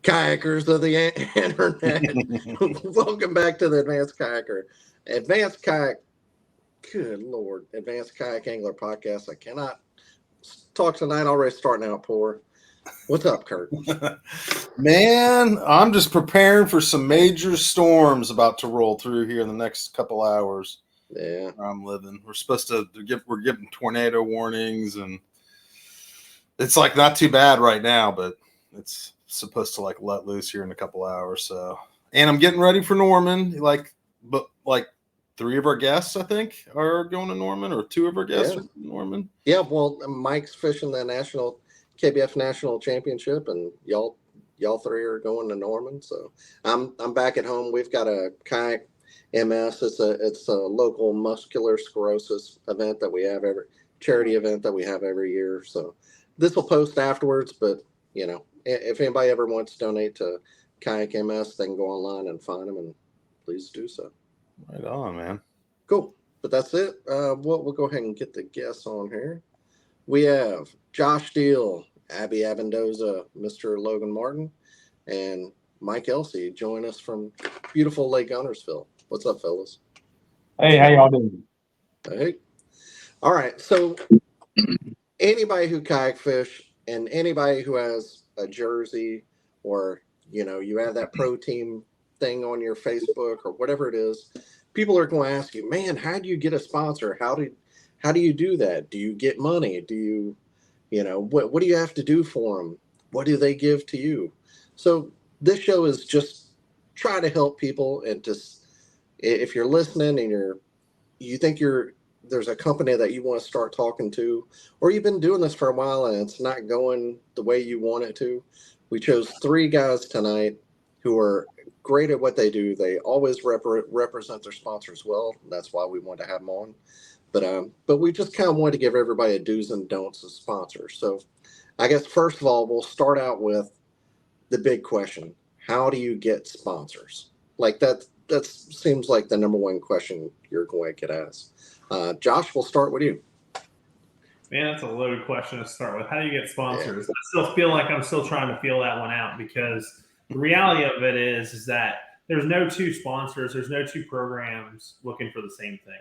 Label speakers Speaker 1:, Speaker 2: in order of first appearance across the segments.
Speaker 1: Kayakers of the internet. Welcome back to the Advanced Kayaker. Advanced Kayak, good Lord, Advanced Kayak Angler podcast. I cannot talk tonight, already starting out poor. What's up, Kurt?
Speaker 2: Man, I'm just preparing for some major storms about to roll through here in the next couple hours.
Speaker 1: Yeah.
Speaker 2: Where I'm living. We're getting tornado warnings, and it's like not too bad right now, but it's supposed to like let loose here in a couple hours. So, and I'm getting ready for Norman. But three of our guests, I think, are going to Norman, or two of our guests are going to Norman.
Speaker 1: Yeah, well, Mike's fishing the national KBF national championship, and y'all three are going to Norman. So I'm back at home. We've got a kayak MS. It's a local muscular sclerosis event that we have charity event that we have every year. So this will post afterwards, but if anybody ever wants to donate to Kayak MS, they can go online and find them, and please do so.
Speaker 2: Right on, man.
Speaker 1: Cool. But that's it. We'll go ahead and get the guests on here. We have Josh Deal, Abby Abendoza, Mr. Logan Martin, and Mike Elsey join us from beautiful Lake Guntersville. What's up, fellas?
Speaker 3: Hey, how y'all doing?
Speaker 1: Hey. All right. So anybody who kayak fish and anybody who has a jersey, or you have that pro team thing on your Facebook or whatever it is, people are going to ask you, man, how do you get a sponsor? How do you do that? Do you get money? Do you what do you have to do for them? What do they give to you? So this show is just try to help people, and just if you're listening and you think there's a company that you want to start talking to, or you've been doing this for a while and it's not going the way you want it to, we chose three guys tonight who are great at what they do. They always represent their sponsors well. That's why we wanted to have them on. But we just kind of wanted to give everybody a do's and don'ts as sponsors. So I guess first of all, we'll start out with the big question: how do you get sponsors? Like that seems like the number one question you're going to get asked. Josh, we'll start with you.
Speaker 4: Man, that's a loaded question to start with. How do you get sponsors? Yeah. I still feel like I'm still trying to feel that one out, because the reality of it is that there's no two sponsors, there's no two programs looking for the same thing.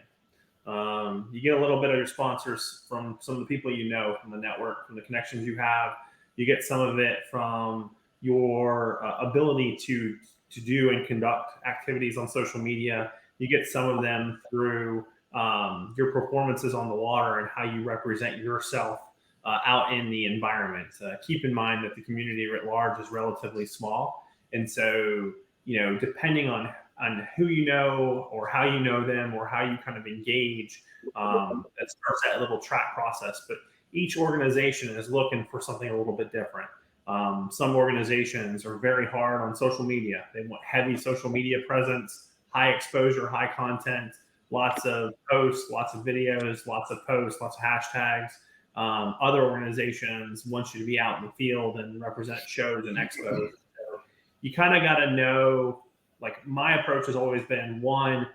Speaker 4: You get a little bit of your sponsors from some of the people you know, from the network, from the connections you have. You get some of it from your ability to do and conduct activities on social media. You get some of them through your performances on the water and how you represent yourself out in the environment. Keep in mind that the community writ large is relatively small. And so, depending on who you know, or how you know them, or how you kind of engage, that starts that little track process. But each organization is looking for something a little bit different. Some organizations are very hard on social media. They want heavy social media presence, high exposure, high content, lots of posts, lots of videos, lots of posts, lots of hashtags. Other organizations want you to be out in the field and represent shows and expos. So you kind of got to know, like, my approach has always been, one,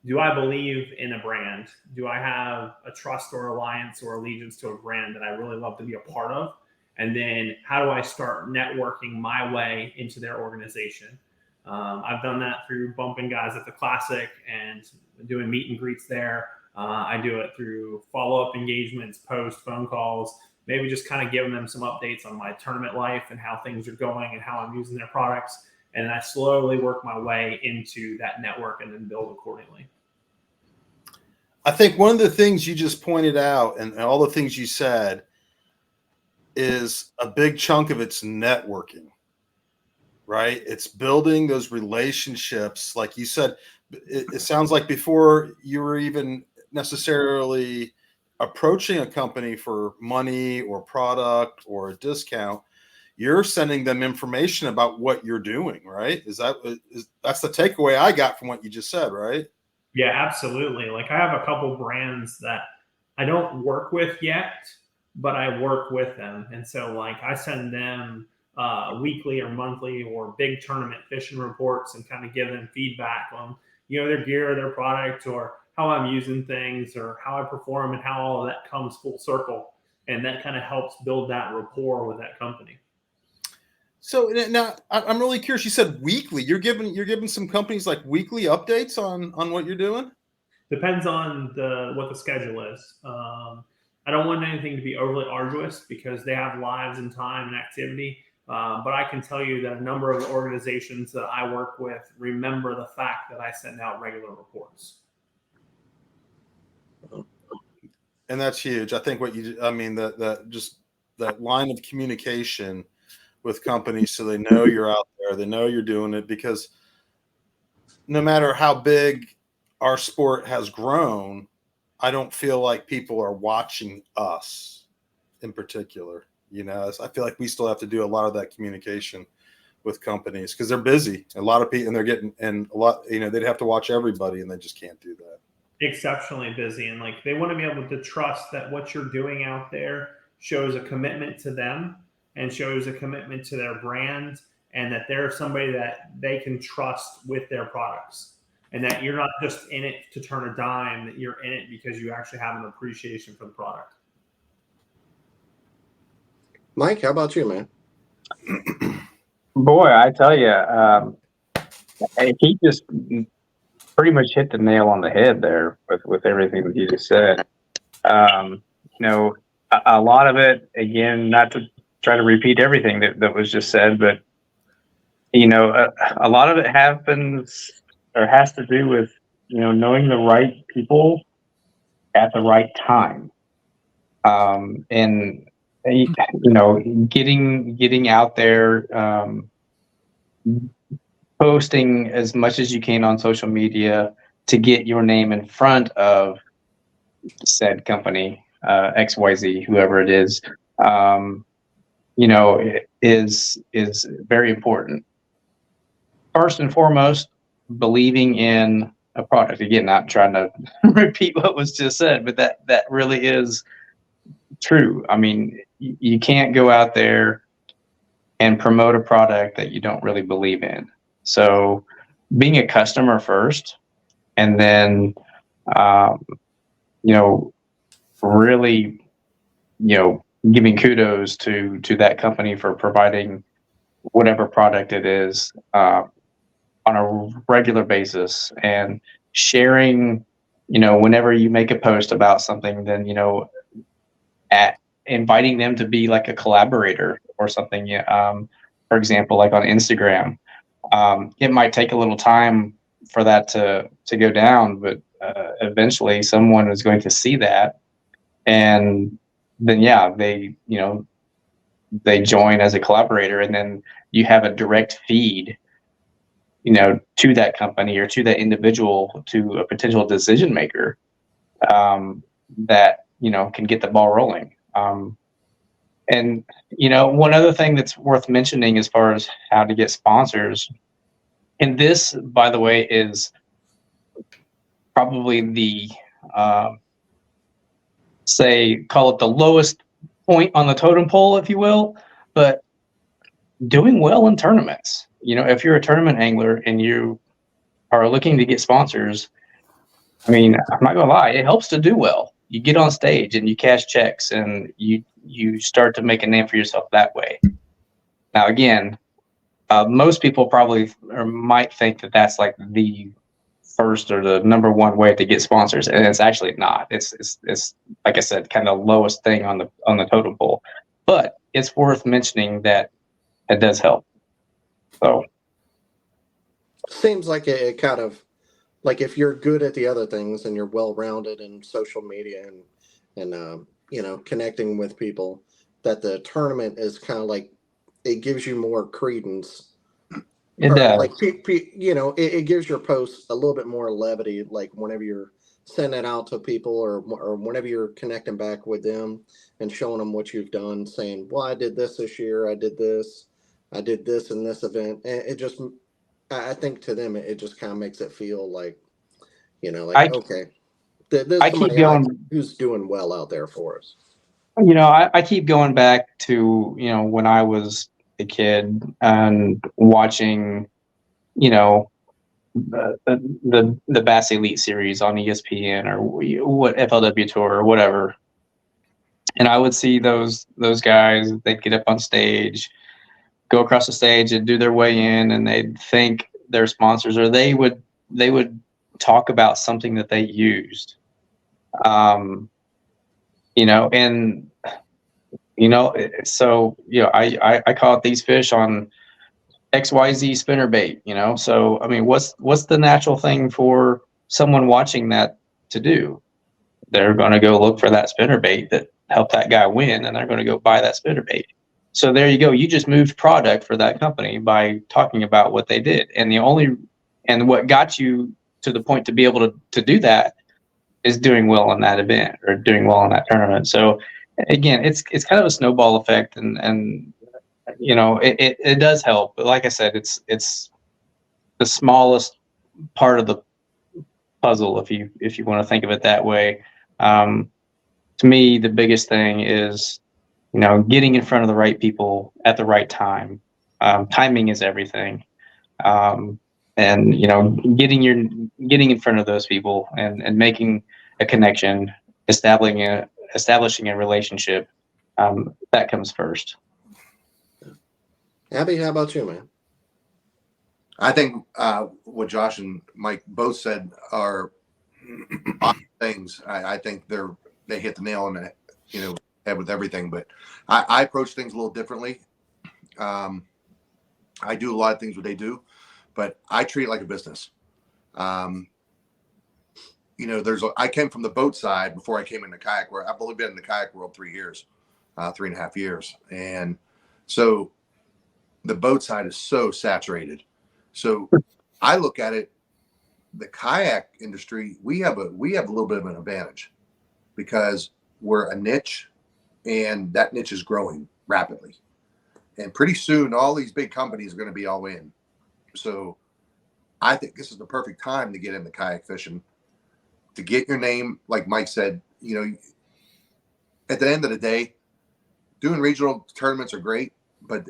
Speaker 4: do I believe in a brand? Do I have a trust or alliance or allegiance to a brand that I really love to be a part of? And then how do I start networking my way into their organization? I've done that through bumping guys at the Classic and doing meet and greets there. I do it through follow-up engagements, post, phone calls, maybe just kind of giving them some updates on my tournament life and how things are going and how I'm using their products. And I slowly work my way into that network and then build accordingly.
Speaker 2: I think one of the things you just pointed out, and all the things you said, is a big chunk of it's networking, right? It's building those relationships. Like you said, it sounds like before you were even necessarily approaching a company for money or product or a discount, you're sending them information about what you're doing, right? That's the takeaway I got from what you just said, right?
Speaker 4: Yeah, absolutely. Like, I have a couple brands that I don't work with yet, but I work with them. And so, like, I send them weekly or monthly or big tournament fishing reports and kind of give them feedback on, their gear, their product, or how I'm using things, or how I perform, and how all of that comes full circle. And that kind of helps build that rapport with that company.
Speaker 2: So now I'm really curious. You said weekly. You're giving some companies like weekly updates on what you're doing.
Speaker 4: Depends on what the schedule is. I don't want anything to be overly arduous because they have lives and time and activity. But I can tell you that a number of organizations that I work with remember the fact that I send out regular reports.
Speaker 2: And that's huge. I think that line of communication with companies so they know you're out there, they know you're doing it, because no matter how big our sport has grown, I don't feel like people are watching us in particular. I feel like we still have to do a lot of that communication with companies because they're busy. A lot of people, and they're getting, and a lot, they'd have to watch everybody, and they just can't do that.
Speaker 4: Exceptionally busy, and like they want to be able to trust that what you're doing out there shows a commitment to them and shows a commitment to their brand, and that they're somebody that they can trust with their products, and that you're not just in it to turn a dime, that you're in it because you actually have an appreciation for the product.
Speaker 1: Mike, how about you, man?
Speaker 3: Boy, I tell you, he just pretty much hit the nail on the head there with everything that you just said. A lot of it, again, not to try to repeat everything that was just said, but a lot of it happens or has to do with knowing the right people at the right time, and getting out there, posting as much as you can on social media to get your name in front of said company, XYZ, whoever it is, is very important. First and foremost, believing in a product. Again, not trying to repeat what was just said, but that really is true. I mean, you can't go out there and promote a product that you don't really believe in. So being a customer first, and then, really, giving kudos to that company for providing whatever product it is on a regular basis, and sharing, whenever you make a post about something, then, at inviting them to be like a collaborator or something. For example, like on Instagram, it might take a little time for that to go down, but eventually someone is going to see that, and then they join as a collaborator, and then you have a direct feed, to that company or to that individual, to a potential decision maker, that can get the ball rolling. And one other thing that's worth mentioning as far as how to get sponsors, and this, by the way, is probably the call it the lowest point on the totem pole, if you will, but doing well in tournaments. If you're a tournament angler and you are looking to get sponsors, I mean, I'm not gonna lie, it helps to do well. You get on stage and you cash checks, and you start to make a name for yourself that way. Now, again, most people probably or might think that that's like the first or the number one way to get sponsors, and it's actually not. It's like I said, kind of lowest thing on the totem pole, but it's worth mentioning that it does help. So
Speaker 1: Seems like it kind of, like if you're good at the other things and you're well rounded in social media and connecting with people, that the tournament is kind of like, it gives you more credence.
Speaker 3: it
Speaker 1: Or
Speaker 3: does.
Speaker 1: like it gives your post a little bit more levity, like whenever you're sending it out to people, or whenever you're connecting back with them and showing them what you've done, saying, well, I did this year, I did this in this event, and it just, I think to them it just kind of makes it feel like,
Speaker 3: I
Speaker 1: okay, there's
Speaker 3: I keep
Speaker 1: somebody
Speaker 3: going.
Speaker 1: who's doing well out there for us.
Speaker 3: I keep going back to when I was a kid and watching the Bass Elite series on ESPN or what FLW Tour or whatever, and I would see those guys. They'd get up on stage, go across the stage and do their way in, and they'd thank their sponsors, or they would talk about something that they used. You know, and you know, so you know, I caught these fish on XYZ spinner bait, you know. So I mean, what's the natural thing for someone watching that to do? They're going to go look for that spinner bait that helped that guy win, and they're going to go buy that spinner bait. So there you go. You just moved product for that company by talking about what they did, and what got you to the point to be able to do that is doing well in that event or doing well in that tournament. So again, it's kind of a snowball effect, and you know, it does help. But like I said, it's the smallest part of the puzzle, if you want to think of it that way. To me, the biggest thing is, you know, getting in front of the right people at the right time. Timing is everything. And you know, getting in front of those people and making a connection, establishing a relationship, that comes first.
Speaker 1: Abby, how about you, man?
Speaker 5: I think what Josh and Mike both said are awesome things. I think they hit the nail on the head with everything. But I approach things a little differently. I do a lot of things what they do, but I treat it like a business. You know, I came from the boat side before I came into kayak, where I've only been in the kayak world 3 years, 3.5 years, and so the boat side is so saturated. So I look at it, the kayak industry, we have a little bit of an advantage because we're a niche, and that niche is growing rapidly. And pretty soon, all these big companies are going to be all in. So I think this is the perfect time to get into kayak fishing, to get your name, like Mike said. You know, at the end of the day, doing regional tournaments are great, but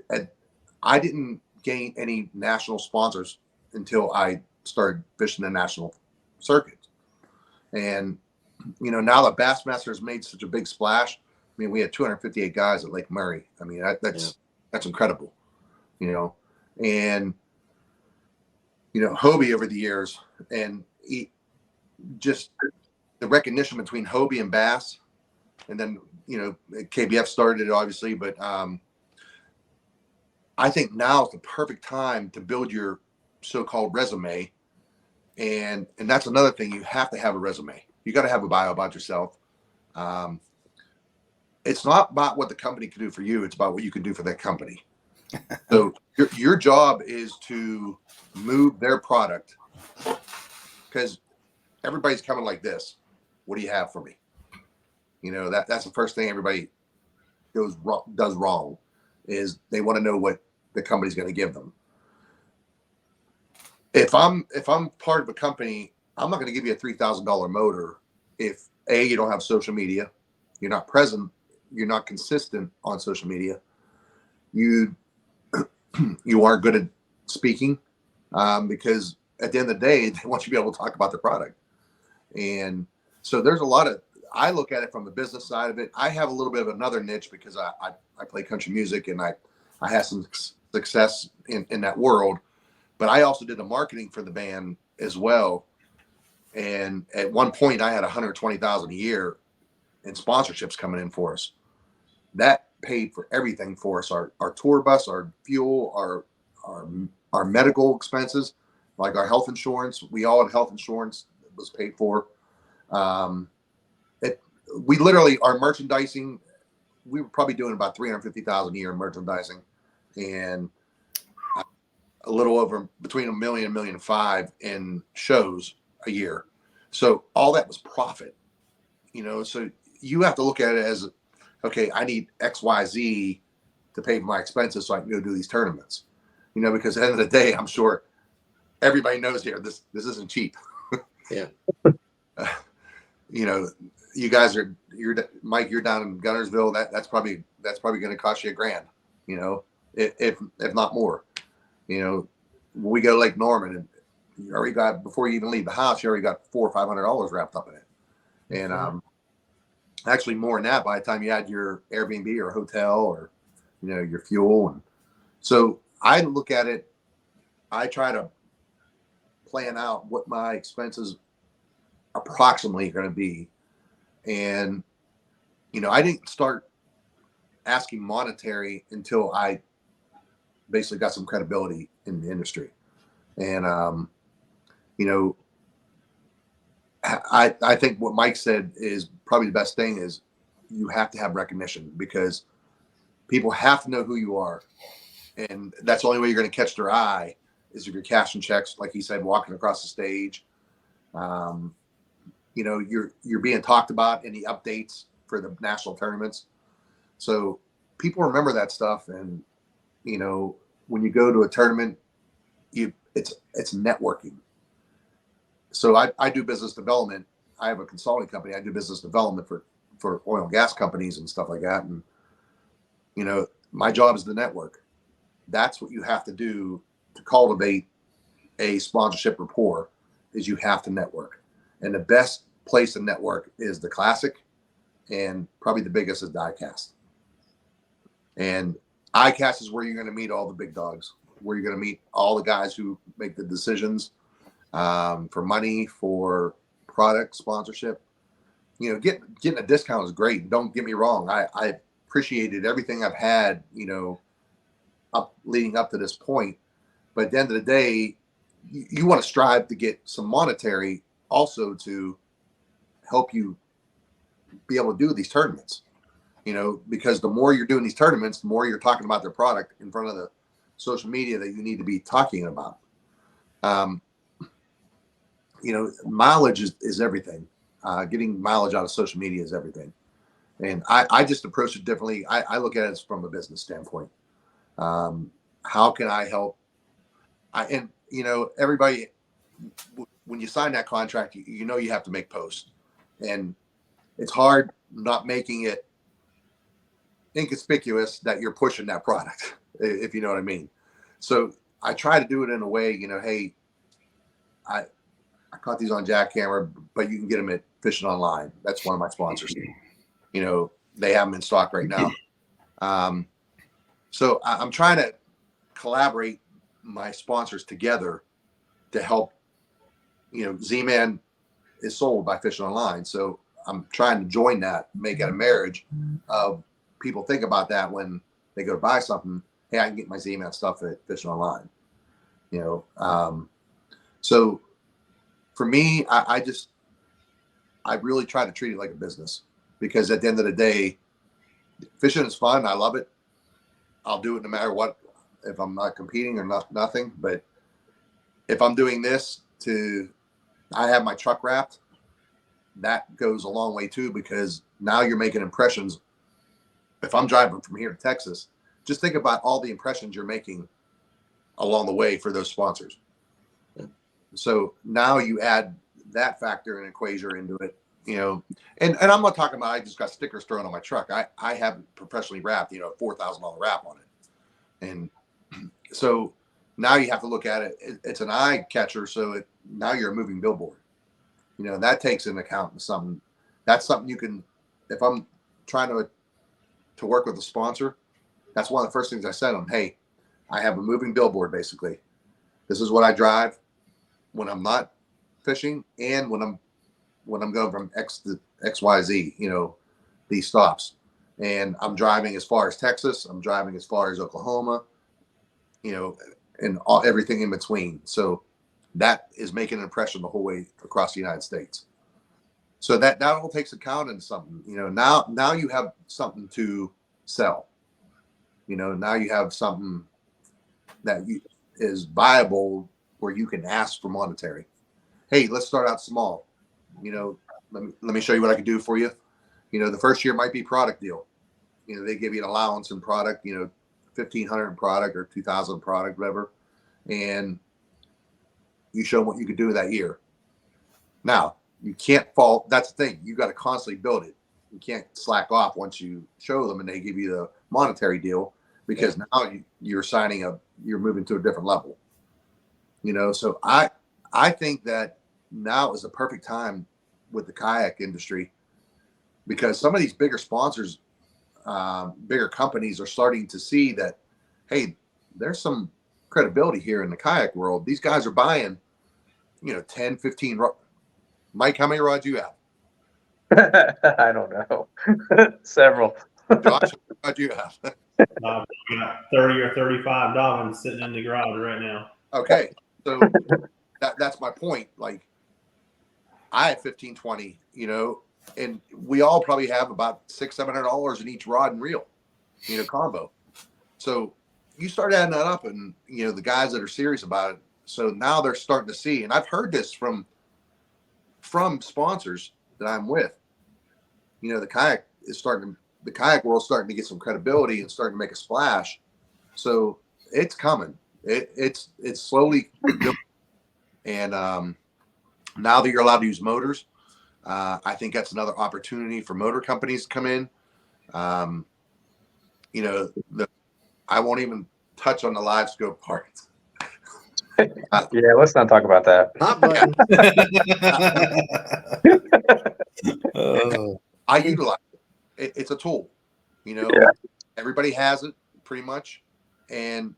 Speaker 5: I didn't gain any national sponsors until I started fishing the national circuit. And, you know, now that Bassmasters made such a big splash, I mean, we had 258 guys at Lake Murray. I mean, that's incredible, you know. And, you know, Hobie over the years, and just the recognition between Hobie and Bass, and then, you know, KBF started it obviously, but I think now is the perfect time to build your so-called resume. And that's another thing. You have to have a resume. You got to have a bio about yourself. It's not about what the company can do for you. It's about what you can do for that company. So your job is to move their product, because everybody's coming like this. What do you have for me? You know, that's the first thing everybody does wrong, is they want to know what the company's going to give them. If I'm part of a company, I'm not going to give you a $3,000 motor if A, you don't have social media, you're not present, you're not consistent on social media, you aren't good at speaking, because at the end of the day, they want you to be able to talk about the product. And so there's a lot of, I look at it from the business side of it. I have a little bit of another niche because I play country music, and I had some success in that world. But I also did the marketing for the band as well. And at one point, I had $120,000 a year in sponsorships coming in for us. That paid for everything for us: our tour bus, our fuel, our medical expenses, like our health insurance. We all had health insurance that was paid for. We literally, our merchandising, we were probably doing about $350,000 a year in merchandising, and a little over between $1 million and $1.5 million in shows a year. So all that was profit, you know. So you have to look at it as, okay, I need XYZ to pay for my expenses so I can go do these tournaments, you know, because at the end of the day, I'm sure everybody knows here, this isn't cheap.
Speaker 1: Yeah.
Speaker 5: You know, you guys Mike, you're down in Gunnersville. That's probably going to cost you $1,000, you know, if not more. You know, when we go to Lake Norman, and you already got, before you even leave the house, you already got $400 or $500 wrapped up in it. And actually more than that by the time you had your Airbnb or hotel, or, you know, your fuel. And So I look at it, I try to plan out what my expenses approximately are going to be. And, I didn't start asking monetary until I basically got some credibility in the industry. And, you know, I think what Mike said is probably the best thing is you have to have recognition because people have to know who you are. And that's the only way you're going to catch their eye is if you're cashing checks, like he said, walking across the stage. Um, you're being talked about in the updates for the national tournaments. So people remember that stuff. And, when you go to a tournament, it's networking. So I do business development. I have a consulting company. I do business development for oil and gas companies and stuff like that. And, my job is the network. That's what you have to do to cultivate a sponsorship rapport is you have to network. And the best place to network is the Classic, and probably the biggest is Diecast. And ICAST is where you're going to meet all the big dogs, where you're going to meet all the guys who make the decisions for money, for product sponsorship. Getting a discount is great. Don't get me wrong. I appreciated everything I've had, leading up to this point. But at the end of the day, you want to strive to get some monetary also to help you be able to do these tournaments, because the more you're doing these tournaments, the more you're talking about their product in front of the social media that you need to be talking about. Mileage is everything. Getting mileage out of social media is everything. And I just approach it differently. I look at it from a business standpoint. How can I help? Everybody, when you sign that contract, you have to make posts, and it's hard not making it inconspicuous that you're pushing that product, if you know what I mean. So I try to do it in a way, hey, I caught these on jackhammer, but you can get them at Fishing Online. That's one of my sponsors. They have them in stock right now. So I'm trying to collaborate my sponsors together to help. Z-Man is sold by Fishing Online, so I'm trying to join that, make it a marriage of people think about that when they go to buy something. Hey, I can get my Z-Man stuff at Fishing Online. So for me, I really try to treat it like a business, because at the end of the day, fishing is fun. I love it. I'll do it no matter what, if I'm not competing or nothing. But if I'm doing this I have my truck wrapped, that goes a long way too, because now you're making impressions. If I'm driving from here to Texas, just think about all the impressions you're making along the way for those sponsors. So now you add that factor and equation into it, and I'm not talking about I just got stickers thrown on my truck. I have it professionally wrapped, $4,000 wrap on it. And so now you have to look at it. It's an eye catcher. So now you're a moving billboard, that takes into account something. That's something you can, if I'm trying to work with a sponsor, that's one of the first things I said to them. Hey, I have a moving billboard. Basically, this is what I drive when I'm not fishing, and when I'm going from X to XYZ, these stops. And I'm driving as far as Texas. I'm driving as far as Oklahoma, and everything in between. So that is making an impression the whole way across the United States. So that all takes account into something. Now you have something to sell. Now you have something that is viable where you can ask for monetary. Hey, let's start out small. Let me show you what I can do for you. The first year might be product deal. They give you an allowance in product, $1,500 in product or $2,000 in product, whatever. And you show them what you could do that year. Now, you can't fall. That's the thing. You got to constantly build it. You can't slack off once you show them and they give you the monetary deal, because now you're you're moving to a different level. So I think that now is the perfect time with the kayak industry, because some of these bigger sponsors, bigger companies are starting to see that, hey, there's some credibility here in the kayak world. These guys are buying, 10, 15. Mike, how many rods you have?
Speaker 3: I don't know. Several.
Speaker 5: Josh, how many rods you have?
Speaker 4: We got 30 or 35 Dobbins sitting in the garage right now.
Speaker 5: Okay, so that's my point. Like, I have 15, 20, and we all probably have about $600-700 in each rod and reel, combo. So you start adding that up, and the guys that are serious about it. So now they're starting to see, and I've heard this from sponsors that I'm with. The kayak world's starting to get some credibility and starting to make a splash. So it's coming. It's slowly building. And now that you're allowed to use motors, I think that's another opportunity for motor companies to come in. I won't even touch on the live scope part.
Speaker 3: Yeah, let's not talk about that.
Speaker 1: Hot button.
Speaker 5: I utilize it. It's a tool.
Speaker 3: Yeah.
Speaker 5: Everybody has it pretty much, and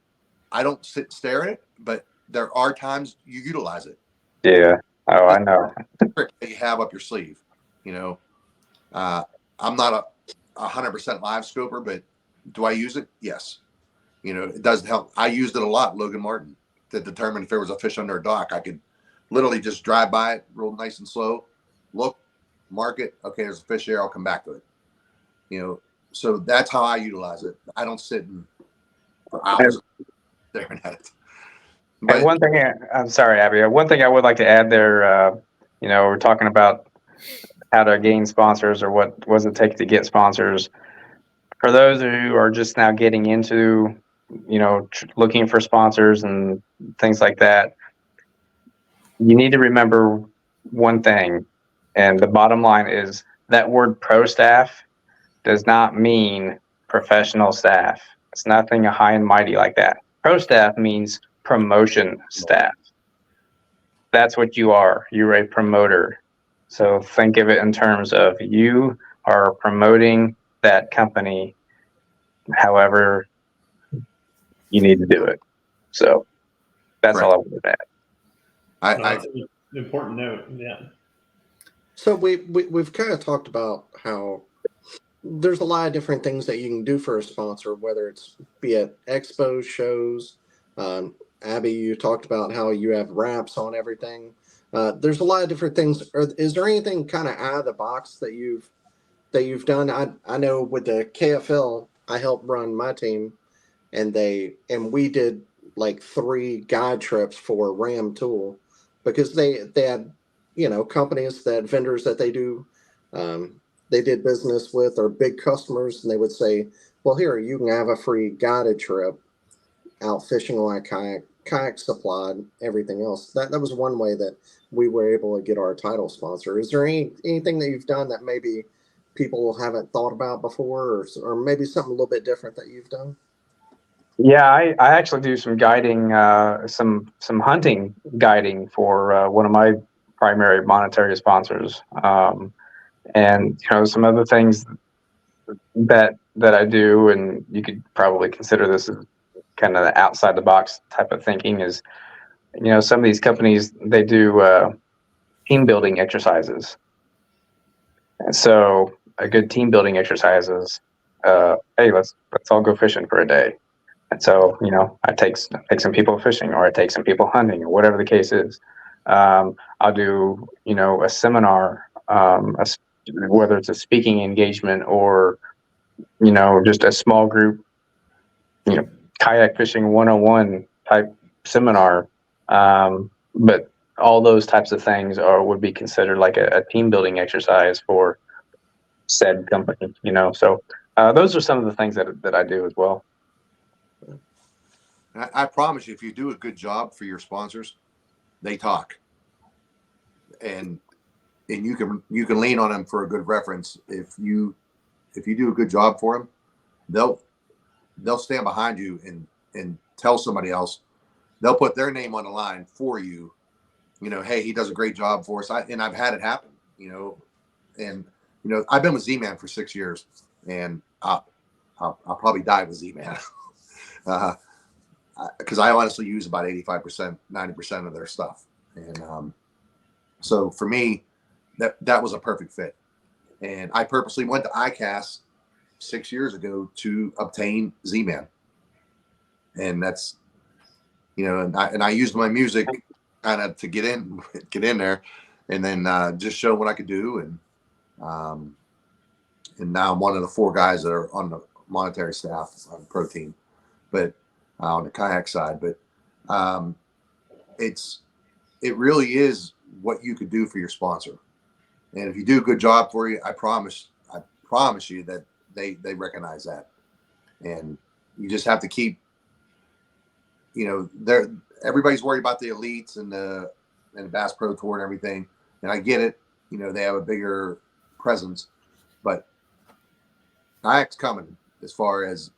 Speaker 5: I don't sit and stare at it, but there are times you utilize it.
Speaker 3: Yeah. Oh, I know.
Speaker 5: Trick that you have up your sleeve. I'm not a 100% live scoper, but do I use it? Yes. It does help. I used it a lot, Logan Martin, to determine if there was a fish under a dock. I could literally just drive by it real nice and slow, look, mark it. Okay, there's a fish here. I'll come back to it. So that's how I utilize it. I don't sit for hours staring at it. But
Speaker 3: And one thing, I'm sorry, Abby. One thing I would like to add there, we're talking about how to gain sponsors or what does it take to get sponsors. For those who are just now getting into, looking for sponsors and things like that, you need to remember one thing. And the bottom line is that word pro staff does not mean professional staff. It's nothing high and mighty like that. Pro staff means promotion staff. That's what you are. You're a promoter. So think of it in terms of you are promoting that company however you need to do it. So that's
Speaker 5: Right.
Speaker 3: all I wanted to add.
Speaker 4: That's an important note. Yeah.
Speaker 1: So we've kind of talked about how there's a lot of different things that you can do for a sponsor, whether it's be it expos, shows. Abby, you talked about how you have wraps on everything. There's a lot of different things. Is there anything kind of out of the box that you've done? I know with the KFL, I helped run my team, and we did like 3 guide trips for Ram Tool because they had companies that vendors that they did business with or big customers, and they would say, well, here, you can have a free guided trip out fishing on a kayak supplied, everything else. That was one way that we were able to get our title sponsor. Is there anything that you've done that maybe people haven't thought about before, or maybe something a little bit different that you've done?
Speaker 3: Yeah, I actually do some guiding, some hunting guiding for one of my primary monetary sponsors, and some other things that I do, and you could probably consider this as kind of the outside the box type of thinking. Is some of these companies, they do team building exercises, and so a good team building exercise is, hey, let's all go fishing for a day. And so, I take some people fishing, or I take some people hunting, or whatever the case is. I'll do, a seminar, whether it's a speaking engagement or, just a small group, kayak fishing 101 type seminar. But all those types of things would be considered like a team building exercise for said company, So those are some of the things that I do as well.
Speaker 5: I promise you, if you do a good job for your sponsors, they talk, and you can lean on them for a good reference. If you do a good job for them, they'll stand behind you and tell somebody else. They'll put their name on the line for you. Hey, he does a great job for us. I've had it happen. And I've been with Z-Man for 6 years, and I'll probably die with Z-Man. because I honestly use about 85%, 90% of their stuff. And so for me, that was a perfect fit. And I purposely went to ICAST 6 years ago to obtain Z-Man. And that's, and I used my music kind of to get in there, and then just show what I could do. And now I'm one of the 4 guys that are on the monetary staff on the pro team, but on the kayak side. But it really is what you could do for your sponsor. And if you do a good job for you, I promise you that they recognize that. And you just have to keep, everybody's worried about the elites and the Bass Pro Tour and everything. And I get it. They have a bigger presence, but kayak's coming as far as,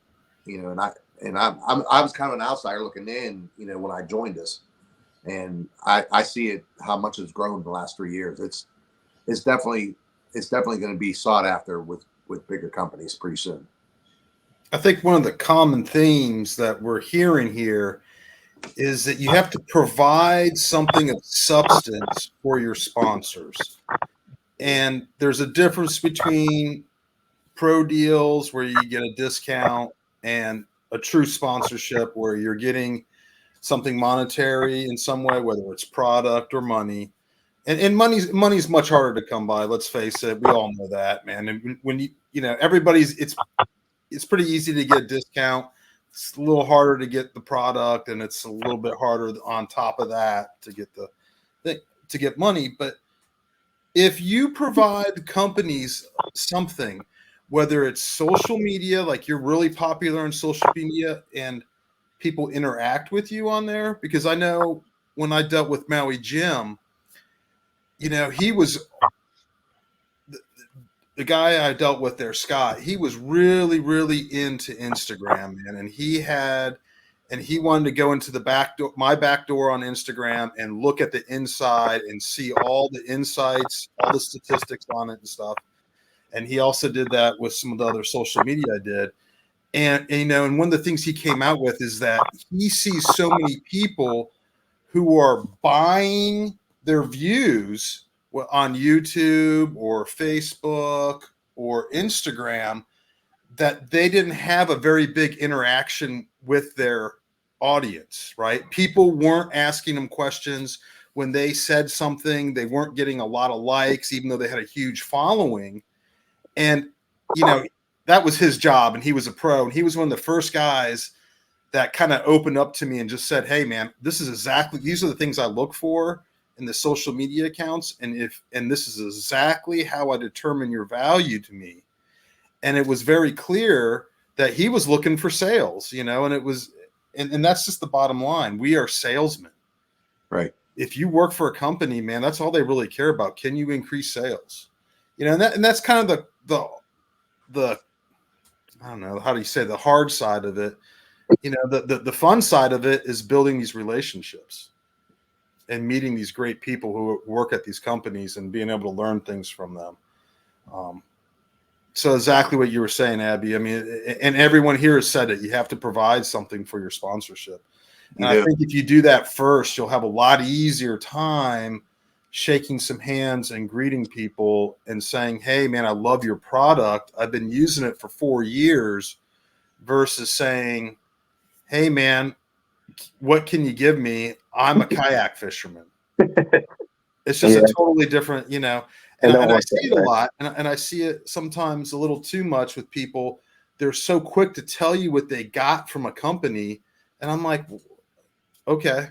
Speaker 5: and I was kind of an outsider looking in, when I joined this, and I see it, how much it's grown in the last 3 years. It's definitely going to be sought after with bigger companies pretty soon.
Speaker 2: I think one of the common themes that we're hearing here is that you have to provide something of substance for your sponsors. And there's a difference between pro deals where you get a discount and a true sponsorship where you're getting something monetary in some way, whether it's product or money. And money's much harder to come by. Let's face it. We all know that, man. And when everybody's, it's pretty easy to get a discount. It's a little harder to get the product, and it's a little bit harder on top of that to get money. But if you provide companies something, whether it's social media, like you're really popular on social media and people interact with you on there, because I know when I dealt with Maui Jim, he was the guy I dealt with there, Scott. He was really, really into Instagram, man, and he wanted to go into the back door, my back door on Instagram, and look at the inside and see all the insights, all the statistics on it and stuff. And he also did that with some of the other social media I did. And and one of the things he came out with is that he sees so many people who are buying their views on YouTube or Facebook or Instagram, that they didn't have a very big interaction with their audience, right? People weren't asking them questions. When they said something, they weren't getting a lot of likes, even though they had a huge following. And, that was his job, and he was a pro, and he was one of the first guys that kind of opened up to me and just said, hey, man, these are the things I look for in the social media accounts. And this is exactly how I determine your value to me. And it was very clear that he was looking for sales, and it was, and that's just the bottom line. We are salesmen.
Speaker 5: Right.
Speaker 2: If you work for a company, man, that's all they really care about. Can you increase sales? And that's kind of the I don't know, how do you say, the hard side of it. The fun side of it is building these relationships and meeting these great people who work at these companies and being able to learn things from them. So exactly what you were saying, Abby. I mean, and everyone here has said it. You have to provide something for your sponsorship. And I think if you do that first, you'll have a lot easier time shaking some hands and greeting people and saying, hey, man, I love your product. I've been using it for 4 years, versus saying, hey, man, what can you give me? I'm a kayak fisherman. It's just a totally different, and I see it a lot, and I see it sometimes a little too much with people. They're so quick to tell you what they got from a company, and I'm like, okay,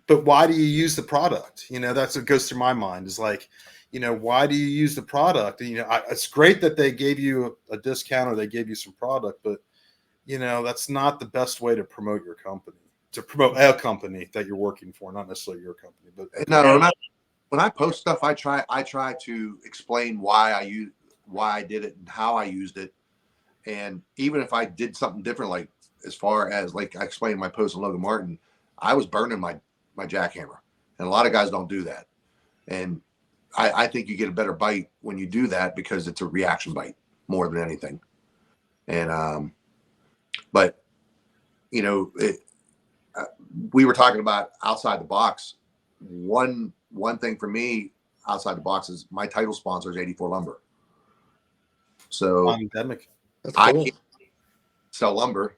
Speaker 2: but why do you use the product? That's what goes through my mind, is like, why do you use the product? And, it's great that they gave you a discount or they gave you some product, but that's not the best way to promote your company, to promote a company that you're working for, not necessarily your company. But
Speaker 5: no, when I post stuff, I try to explain why I did it and how I used it. And even if I did something different, like as far as like I explained in my post on Logan Martin, I was burning my jackhammer, and a lot of guys don't do that. And I think you get a better bite when you do that, because it's a reaction bite more than anything. And but you know, we were talking about outside the box. One thing for me outside the box is my title sponsor is 84 Lumber. So
Speaker 2: Pandemic.
Speaker 1: That's
Speaker 5: I
Speaker 1: cool.
Speaker 5: can't sell lumber,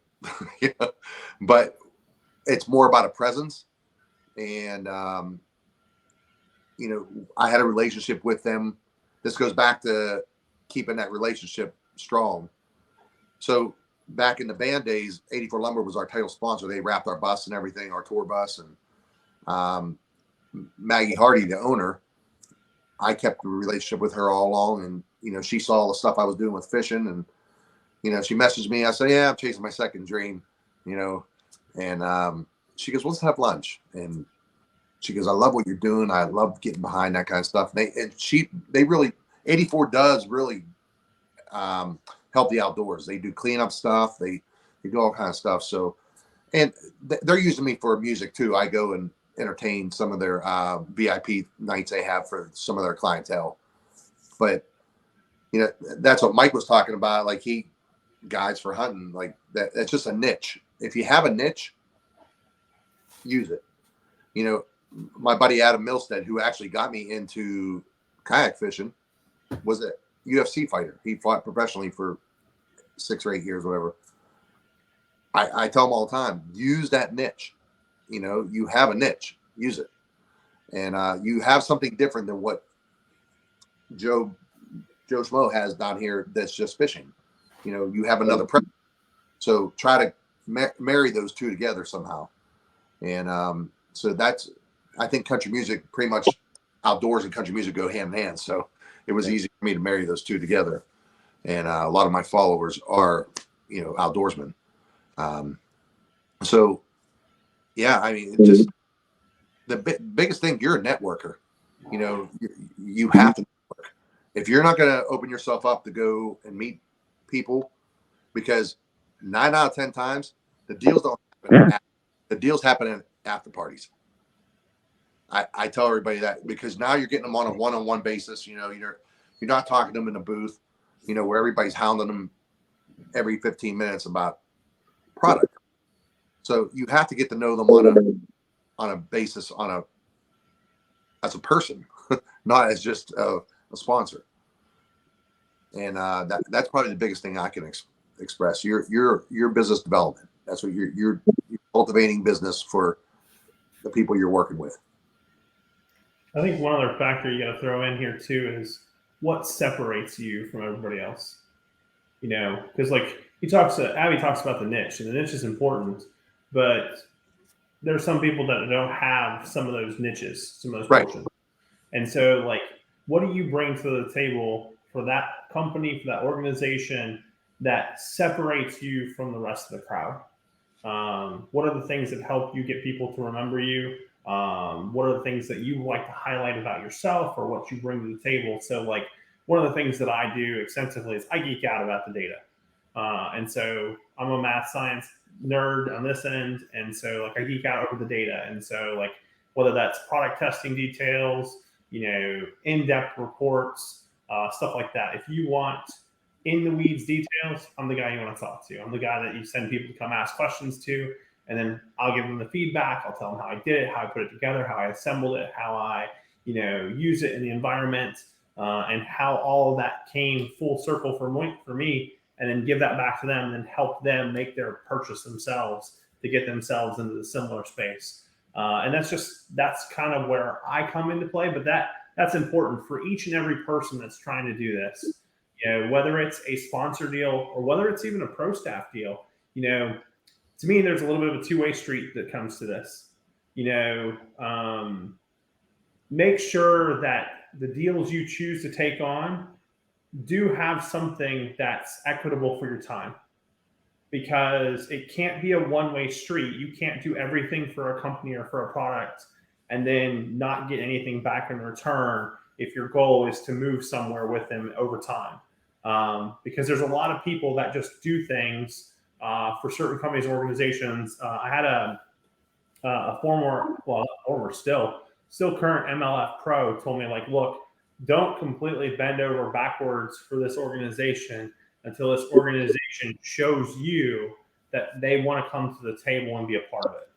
Speaker 5: you know, but it's more about a presence. And, you know, I had a relationship with them. This goes back to keeping that relationship strong. So back in the band days, 84 Lumber was our title sponsor. They wrapped our bus and everything, our tour bus. And Maggie Hardy, the owner, I kept a relationship with her all along. And, you know, she saw the stuff I was doing with fishing. And, you know, she messaged me. I said, yeah, I'm chasing my second dream, you know. And she goes, well, let's have lunch. And she goes, I love what you're doing. I love getting behind that kind of stuff. They really, 84 does really help the outdoors. They do cleanup stuff. They do all kinds of stuff. So, and they're using me for music too. I go and entertain some of their VIP nights they have for some of their clientele. But, you know, that's what Mike was talking about. Like guides for hunting, like that's just a niche. If you have a niche, use it. You know, my buddy Adam Milstead, who actually got me into kayak fishing, was a UFC fighter. He fought professionally for 6 or 8 years, whatever. I tell him all the time, use that niche. You know, you have a niche, use it. And you have something different than what Joe Schmo has down here that's just fishing. You know, you have another presence. So try to marry those two together somehow. And so that's, I think country music, pretty much outdoors and country music go hand in hand. So it was easy for me to marry those two together. And a lot of my followers are, you know, outdoorsmen. So, yeah, I mean, just the biggest thing, you're a networker. You know, you have to network. If you're not going to open yourself up to go and meet people, because 9 out of 10 times the deals don't happen. The deals happen in after parties. I tell everybody that, because now you're getting them on a one-on-one basis. You know, you're not talking to them in a booth, you know, where everybody's hounding them every 15 minutes about product. So you have to get to know them on a basis, as a person, not as just a sponsor. And that's probably the biggest thing I can express. Your business development. That's what you're cultivating business for the people you're working with.
Speaker 4: I think one other factor you got to throw in here too is what separates you from everybody else. You know, because like Abby talks about the niche, and the niche is important, but there's some people that don't have some of those niches, some of those
Speaker 5: Right.
Speaker 4: portions. And so, like, what do you bring to the table for that company, for that organization that separates you from the rest of the crowd? What are the things that help you get people to remember you? What are the things that you like to highlight about yourself or what you bring to the table? So, like, one of the things that I do extensively is I geek out about the data. And so I'm a math science nerd on this end. And so, like, I geek out over the data. And so, like, whether that's product testing details, you know, in-depth reports, stuff like that. If you want in the weeds details, I'm the guy you want to talk to. I'm the guy that you send people to come ask questions to, and then I'll give them the feedback. I'll tell them how I did it, how I put it together, how I assembled it, how I, you know, use it in the environment, and how all of that came full circle for me, and then give that back to them and then help them make their purchase themselves to get themselves into the similar space. And that's kind of where I come into play, but that's important for each and every person that's trying to do this. You know, whether it's a sponsor deal or whether it's even a pro staff deal, you know, to me, there's a little bit of a two-way street that comes to this. You know, make sure that the deals you choose to take on do have something that's equitable for your time, because it can't be a one-way street. You can't do everything for a company or for a product and then not get anything back in return if your goal is to move somewhere with them over time. Because there's a lot of people that just do things for certain companies and organizations. I had a former still current MLF pro told me, like, look, don't completely bend over backwards for this organization until this organization shows you that they want to come to the table and be a part of it.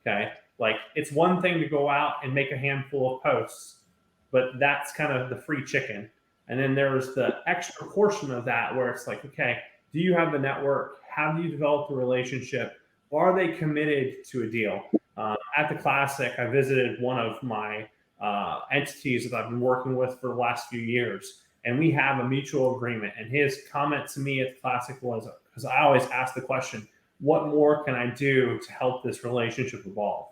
Speaker 4: Okay. Like, it's one thing to go out and make a handful of posts, but that's kind of the free chicken. And then there's the extra portion of that where it's like, okay, do you have the network? How do you develop the relationship? Are they committed to a deal? At the Classic, I visited one of my entities that I've been working with for the last few years, and we have a mutual agreement. And his comment to me at the Classic was, because I always ask the question, what more can I do to help this relationship evolve?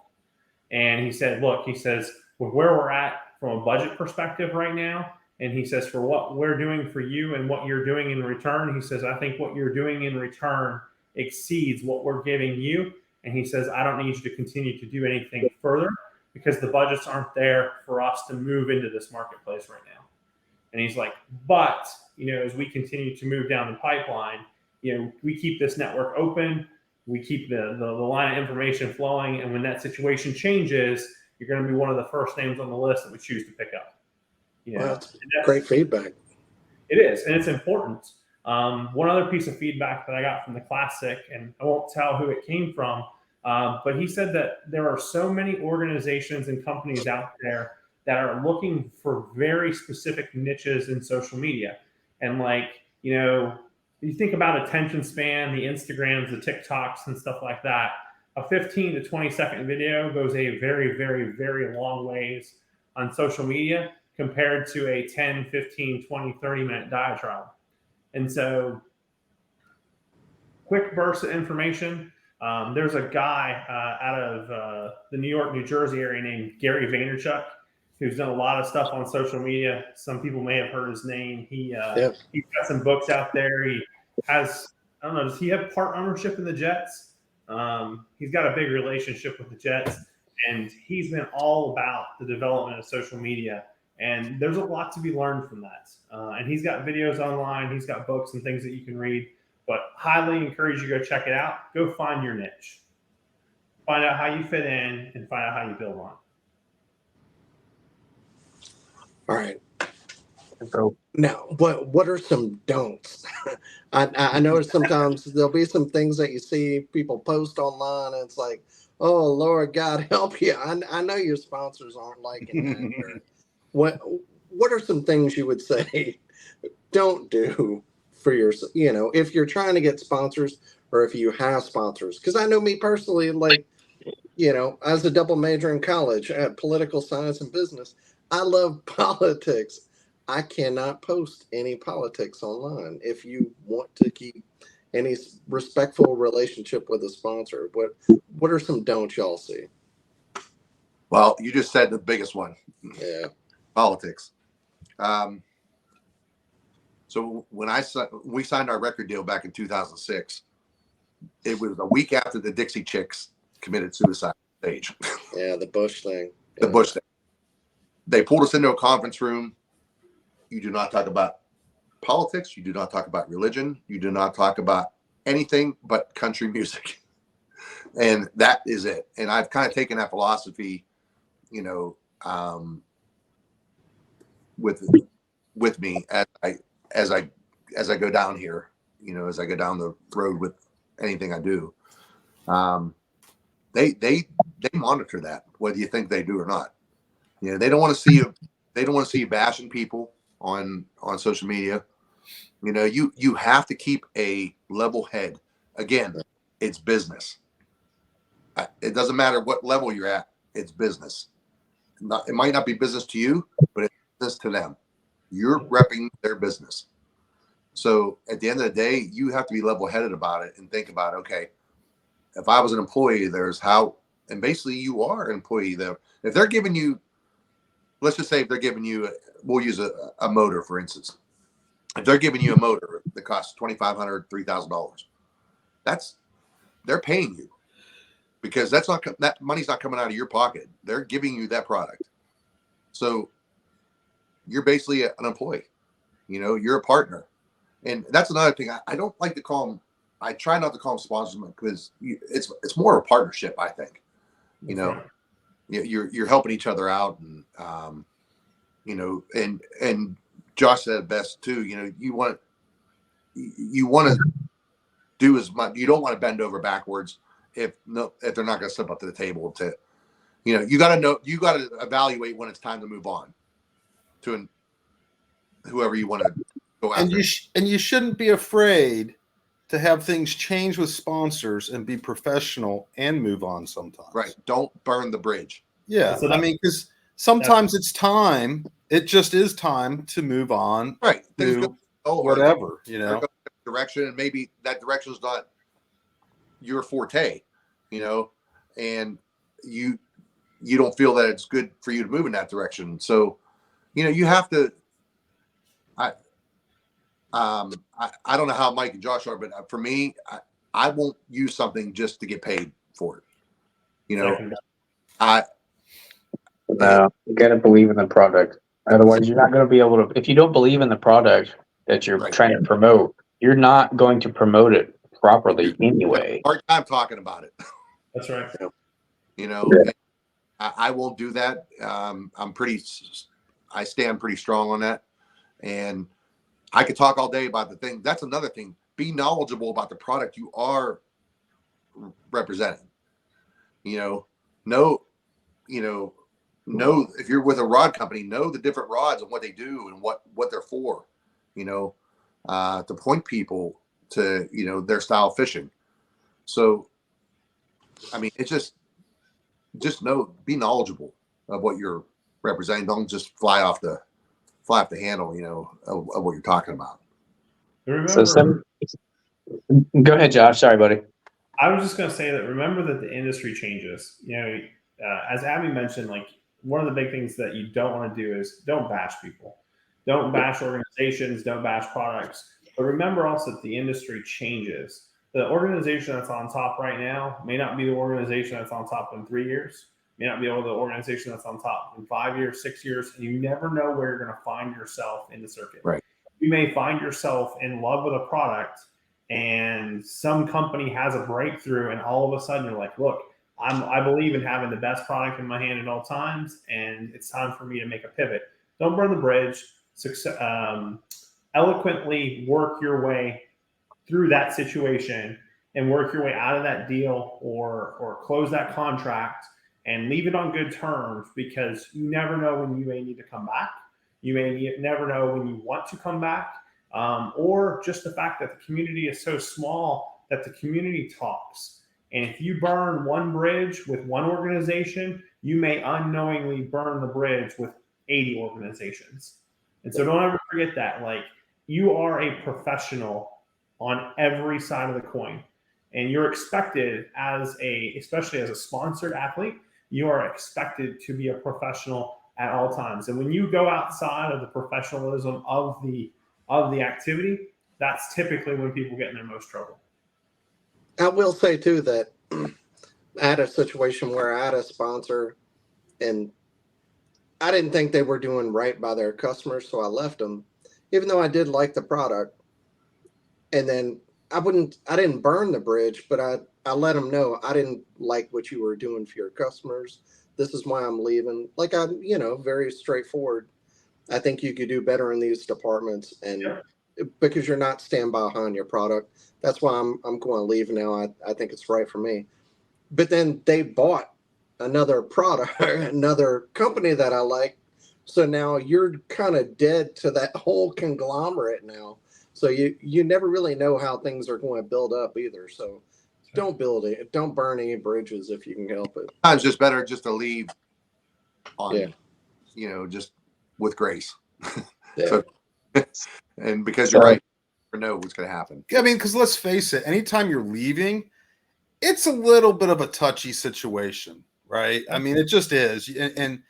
Speaker 4: And he said, look, he says, with where we're at from a budget perspective right now, and he says, for what we're doing for you and what you're doing in return, he says, I think what you're doing in return exceeds what we're giving you. And he says, I don't need you to continue to do anything further because the budgets aren't there for us to move into this marketplace right now. And he's like, but, as we continue to move down the pipeline, we keep this network open. We keep the line of information flowing. And when that situation changes, you're going to be one of the first names on the list that we choose to pick up.
Speaker 1: Well, that's great feedback.
Speaker 4: It is, and it's important. One other piece of feedback that I got from the Classic, and I won't tell who it came from, but he said that there are so many organizations and companies out there that are looking for very specific niches in social media. And you think about attention span, the Instagrams, the TikToks, and stuff like that. A 15 to 20-second video goes a very, very, very long ways on social media compared to a 10, 15, 20, 30-minute diatribe. And so, quick burst of information. There's a guy out of the New York, New Jersey area named Gary Vaynerchuk, who's done a lot of stuff on social media. Some people may have heard his name. He's got some books out there. He has, I don't know, does he have part ownership in the Jets? He's got a big relationship with the Jets, and he's been all about the development of social media. And there's a lot to be learned from that. And he's got videos online. He's got books and things that you can read. But highly encourage you to go check it out. Go find your niche. Find out how you fit in and find out how you build on.
Speaker 1: All right. Now, what are some don'ts? I know sometimes there'll be some things that you see people post online, and it's like, oh, Lord God help you. I know your sponsors aren't liking that. What are some things you would say don't do for your, if you're trying to get sponsors or if you have sponsors? Because I know me personally, as a double major in college at political science and business, I love politics. I cannot post any politics online. If you want to keep any respectful relationship with a sponsor, what are some don'ts y'all see?
Speaker 5: Well, you just said the biggest one.
Speaker 1: Yeah.
Speaker 5: Politics. So when we signed our record deal back in 2006, it was a week after the Dixie Chicks committed suicide on stage.
Speaker 1: Yeah, the Bush thing.
Speaker 5: The Bush thing. They pulled us into a conference room. You do not talk about politics. You do not talk about religion. You do not talk about anything but country music. And that is it. And I've kind of taken that philosophy, with me as I go down here, as I go down the road with anything I do. They monitor that, whether you think they do or not. They don't want to see you. They don't want to see you bashing people on social media. You have to keep a level head. Again, it's business. It doesn't matter what level you're at. It's business. It might not be business to you, but it's business to them. You're repping their business. So at the end of the day, you have to be level-headed about it and think about, okay, if I was an employee, and basically you are an employee there. If they're giving you, let's just say if they're giving you, we'll use a motor, for instance. If they're giving you a motor that costs $2,500, $3,000, they're paying you because that money's not coming out of your pocket. They're giving you that product. So you're basically an employee, you're a partner. And that's another thing. I don't like to call them, I try not to call them sponsors because it's more of a partnership, I think. You're helping each other out, and and Josh said it best too. You want to do as much. You don't want to bend over backwards if they're not going to step up to the table to, you got to evaluate when it's time to move on to whoever you want to go after.
Speaker 2: And you shouldn't be afraid to have things change with sponsors and be professional and move on sometimes.
Speaker 5: Right. Don't burn the bridge.
Speaker 2: Yeah.
Speaker 4: So
Speaker 2: because sometimes it's time. It just is time to move on.
Speaker 5: Right. Things
Speaker 2: To
Speaker 5: go
Speaker 2: whatever,
Speaker 5: go direction, and maybe that direction is not your forte, and you don't feel that it's good for you to move in that direction. So, you have to. I don't know how Mike and Josh are, but for me, I won't use something just to get paid for it.
Speaker 3: No, you got to believe in the product. Otherwise, you're not going to be able to. If you don't believe in the product that you're
Speaker 5: Right.
Speaker 3: trying to promote, you're not going to promote properly anyway.
Speaker 5: Hard time talking about it.
Speaker 4: That's right.
Speaker 5: I won't do that. I stand pretty strong on that, and I could talk all day about the thing. That's another thing. Be knowledgeable about the product you are representing. Know if you're with a rod company, know the different rods and what they do and what they're for. To point people to their style of fishing. So, I mean, it's just be knowledgeable of what you're representing. Don't just fly off the handle, of what you're talking about.
Speaker 4: Remember,
Speaker 3: Go ahead, Josh. Sorry, buddy.
Speaker 4: I was just going to say that remember that the industry changes. As Abby mentioned, like one of the big things that you don't want to do is don't bash people. Don't bash organizations, don't bash products. But remember also that the industry changes. The organization that's on top right now may not be the organization that's on top in 3 years, may not be the organization that's on top in 5 years, 6 years, and you never know where you're going to find yourself in the circuit.
Speaker 5: Right.
Speaker 4: You may find yourself in love with a product and some company has a breakthrough and all of a sudden you're like, look, I believe in having the best product in my hand at all times, and it's time for me to make a pivot. Don't burn the bridge. Eloquently work your way through that situation and work your way out of that deal or close that contract and leave it on good terms, because you never know when you may need to come back. You may never know when you want to come back, or just the fact that the community is so small that the community talks. And if you burn one bridge with one organization, you may unknowingly burn the bridge with 80 organizations. And so don't ever forget that. Like, you are a professional on every side of the coin. And you're expected especially as a sponsored athlete, you are expected to be a professional at all times. And when you go outside of the professionalism of the activity, that's typically when people get in their most trouble.
Speaker 1: I will say too that I had a situation where I had a sponsor and I didn't think they were doing right by their customers, so I left them, even though I did like the product. And then I didn't burn the bridge, but I let them know I didn't like what you were doing for your customers. This is why I'm leaving. Like, very straightforward. I think you could do better in these departments, and because you're not standing behind your product, that's why I'm going to leave now. I think it's right for me. But then they bought another product, another company that I like. So now you're kind of dead to that whole conglomerate now. So you never really know how things are going to build up either. So don't burn any bridges if you can help it.
Speaker 5: Sometimes it's better just to leave on, just with grace.
Speaker 1: Yeah.
Speaker 5: And because you're right, you never know what's going to happen.
Speaker 2: I mean, because let's face it, anytime you're leaving, it's a little bit of a touchy situation, right? I mean, it just is. And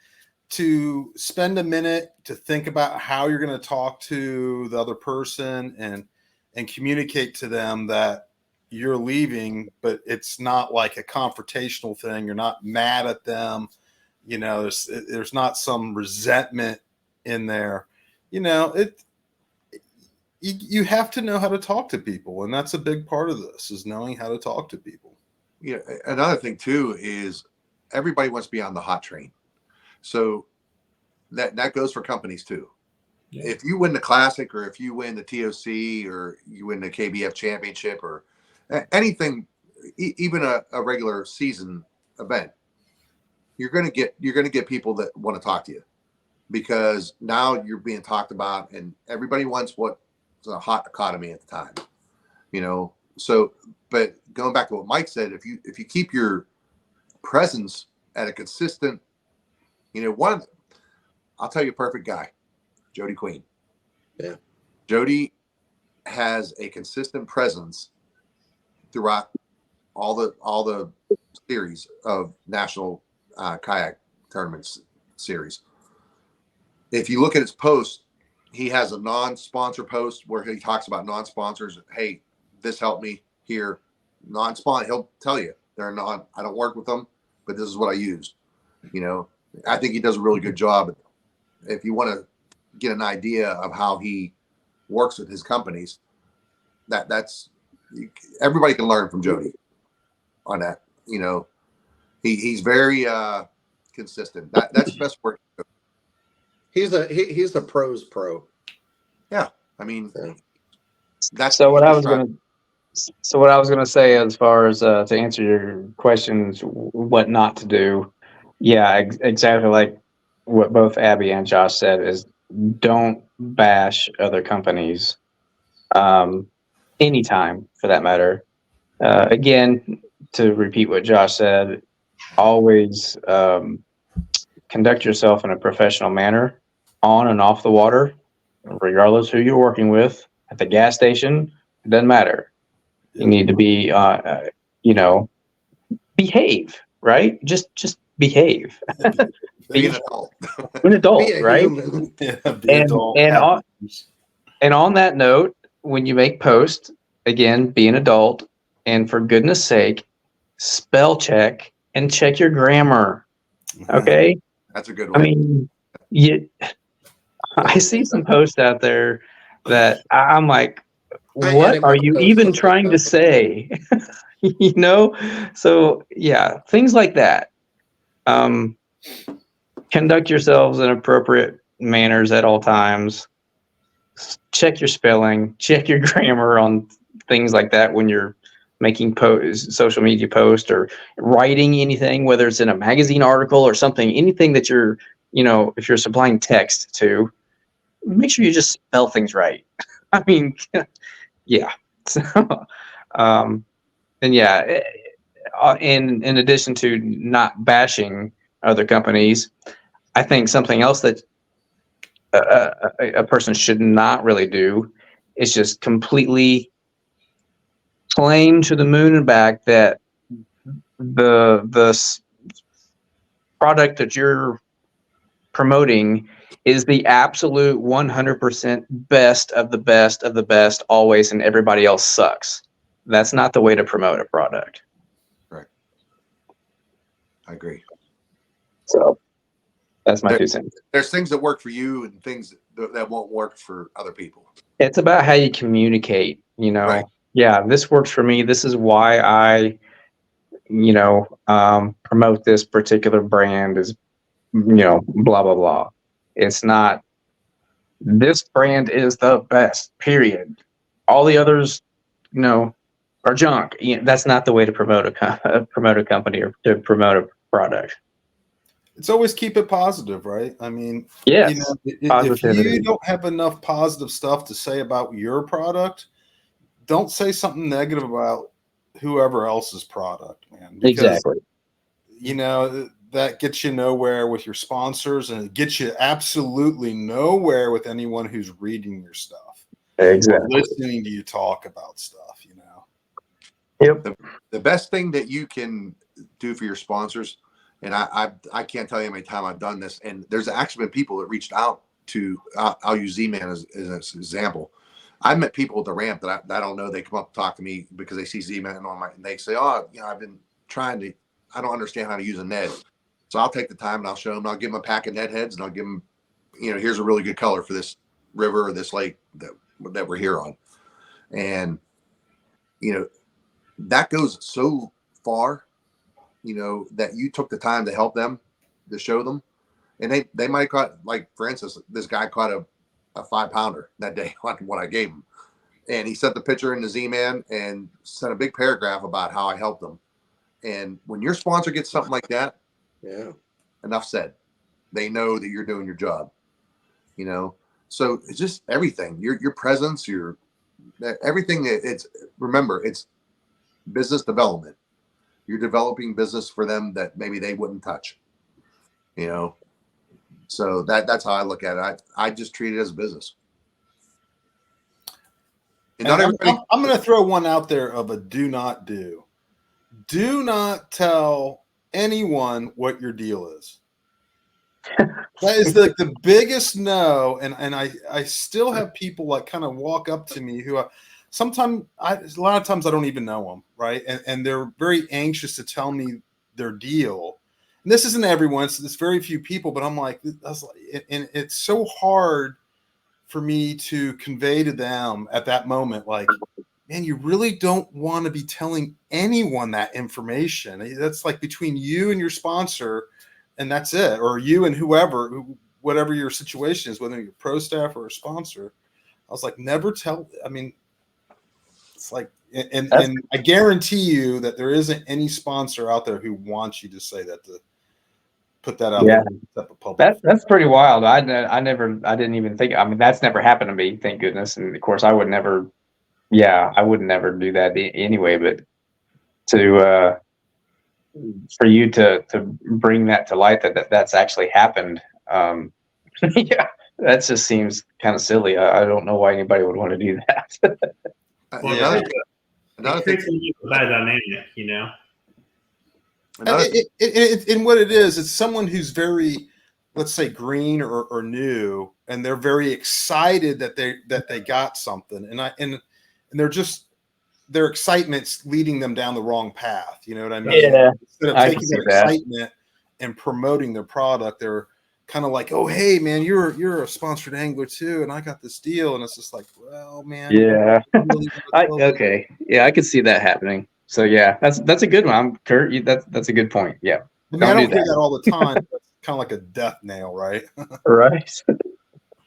Speaker 2: to spend a minute to think about how you're going to talk to the other person and communicate to them that you're leaving, but it's not like a confrontational thing. You're not mad at them. There's not some resentment in there. You have to know how to talk to people, and that's a big part of this, is knowing how to talk to people.
Speaker 5: Another thing too is everybody wants to be on the hot train, so that goes for companies too. Yeah. If you win the Classic, or if you win the TOC, or you win the KBF Championship, or anything, even a regular season event, you're going to get people that want to talk to you, because now you're being talked about, and everybody wants what's a hot economy at the time, you know. So, but going back to what Mike said, if you keep your presence at a consistent, you know, I'll tell you a perfect guy, Jody Queen.
Speaker 1: Yeah.
Speaker 5: Jody has a consistent presence throughout all the series of national kayak tournaments series. If you look at his post, he has a non-sponsor post where he talks about non-sponsors. Hey, this helped me here. Non-sponsor, he'll tell you they're not. I don't work with them, but this is what I used. You know, I think he does a really good job. If you want to get an idea of how he works with his companies, that's everybody can learn from Jody on that. You know, he's very consistent. That's the best work.
Speaker 1: He's a pro's pro.
Speaker 5: Yeah, I mean,
Speaker 1: Yeah.
Speaker 5: that's
Speaker 3: So what I was
Speaker 5: trying.
Speaker 3: gonna So what I was going to say, as far as to answer your questions, what not to do, yeah, exactly like what both Abby and Josh said is don't bash other companies, um, anytime for that matter. Again, to repeat what Josh said, always conduct yourself in a professional manner on and off the water, regardless who you're working with. At the gas station, it doesn't matter. You need to be, you know, behave, right? Just behave.
Speaker 5: Be
Speaker 3: Be
Speaker 5: an adult.
Speaker 3: an adult,
Speaker 1: Be a
Speaker 3: right?
Speaker 1: human.
Speaker 2: Yeah, be
Speaker 3: And
Speaker 2: adult.
Speaker 3: and
Speaker 2: have
Speaker 3: on
Speaker 2: issues.
Speaker 3: and on that note, when you make posts, again, be an adult, and for goodness sake, spell check and check your grammar. Okay,
Speaker 5: That's a good
Speaker 3: I
Speaker 5: one.
Speaker 3: mean, you. I see some posts out there that I'm like,
Speaker 1: I
Speaker 3: what
Speaker 1: edit
Speaker 3: are
Speaker 1: my
Speaker 3: you
Speaker 1: posts
Speaker 3: even
Speaker 1: to make
Speaker 3: trying to
Speaker 1: that mistake.
Speaker 3: say? You know, so yeah, things like that. Um, conduct yourselves in appropriate manners at all times. Check your spelling, check your grammar on things like that when you're making social media posts or writing anything, whether it's in a magazine article or something, anything that you're, you know, if you're supplying text to, make sure you just spell things right. I mean, yeah. So, um, and yeah, in addition to not bashing other companies, I think something else that a person should not really do is just completely claim to the moon and back that the product that you're promoting is the absolute 100% best of the best of the best always, and everybody else sucks. That's not the way to promote a product.
Speaker 5: Right. I agree.
Speaker 3: So that's my 2 cents.
Speaker 5: There's things that work for you and things that won't work for other people.
Speaker 3: It's about how you communicate, you know.
Speaker 5: Right.
Speaker 3: Yeah, this works for me. This is why I, you know, promote this particular brand is, you know, blah blah blah. It's not, this brand is the best, period. All the others, you know, are junk. You know, that's not the way to promote promote a company or to promote a product.
Speaker 2: It's always keep it positive, right? I mean,
Speaker 3: Yes,
Speaker 2: you know, if
Speaker 3: positivity.
Speaker 2: you don't have enough positive stuff to say about your product, don't say something negative about whoever else's product, man. Because,
Speaker 3: Exactly.
Speaker 2: you know, that gets you nowhere with your sponsors, and it gets you absolutely nowhere with anyone who's reading your stuff or
Speaker 3: Exactly.
Speaker 2: listening to you talk about stuff, you know.
Speaker 3: Yep.
Speaker 5: The best thing that you can do for your sponsors, and I can't tell you how many times I've done this, and there's actually been people that reached out to, I'll use Z-Man as an example. I've met people at the ramp that I don't know. They come up and talk to me because they see Z-Man and they say, oh, you know, I've been trying to, I don't understand how to use a Ned. So I'll take the time and I'll show them, I'll give them a pack of Ned heads and I'll give them, you know, here's a really good color for this river or this lake that we're here on. And, you know, that goes so far, you know, that you took the time to help them, to show them. And they might have caught, like, for instance, this guy caught a 5-pounder that day on what I gave him. And he sent the picture in the Z-Man and sent a big paragraph about how I helped them. And when your sponsor gets something like that,
Speaker 1: Yeah.
Speaker 5: enough said. They know that you're doing your job, you know. So it's just everything. Your presence, your everything. It's remember, it's business development. You're developing business for them that maybe they wouldn't touch, you know. So that's how I look at it. I just treat it as a business. And not everybody.
Speaker 2: I'm going to throw one out there of a do not do. Do not tell anyone what your deal is. That is like the biggest no. And I still have people like kind of walk up to me who sometimes a lot of times I don't even know them, right? And they're very anxious to tell me their deal. And this isn't everyone, it's very few people, but I'm like, and it's so hard for me to convey to them at that moment, like, man, you really don't want to be telling anyone that information. That's like between you and your sponsor, and that's it, or you and whatever your situation is, whether you're pro staff or a sponsor. I was like, never tell. I mean, it's like, and I guarantee you that there isn't any sponsor out there who wants you to say that, to put that out there.
Speaker 3: That's pretty wild. I didn't even think. I mean, that's never happened to me, thank goodness. And of course, I would never. Yeah, I would never do that anyway. But for you to bring that to light, that's actually happened. Yeah, that just seems kind of silly. I don't know why anybody would want to do that.
Speaker 4: Well,
Speaker 5: Another
Speaker 4: it
Speaker 5: thing,
Speaker 4: creates a bad dynamic, you know.
Speaker 2: And what it is, it's someone who's very, let's say, green or new, and they're very excited that they got something, and they're just, their excitement's leading them down the wrong path. You know what I mean?
Speaker 3: Yeah,
Speaker 2: instead of taking their excitement and promoting their product, they're kind of like, oh, hey man, you're a sponsored angler too, and I got this deal, and it's just like, well, man,
Speaker 3: yeah. Okay, yeah, I could see that happening. So yeah, that's a good one, Kurt. That's a good point. Yeah,
Speaker 2: I mean, I don't hear that all the time. It's kind of like a death nail, right?
Speaker 3: Right.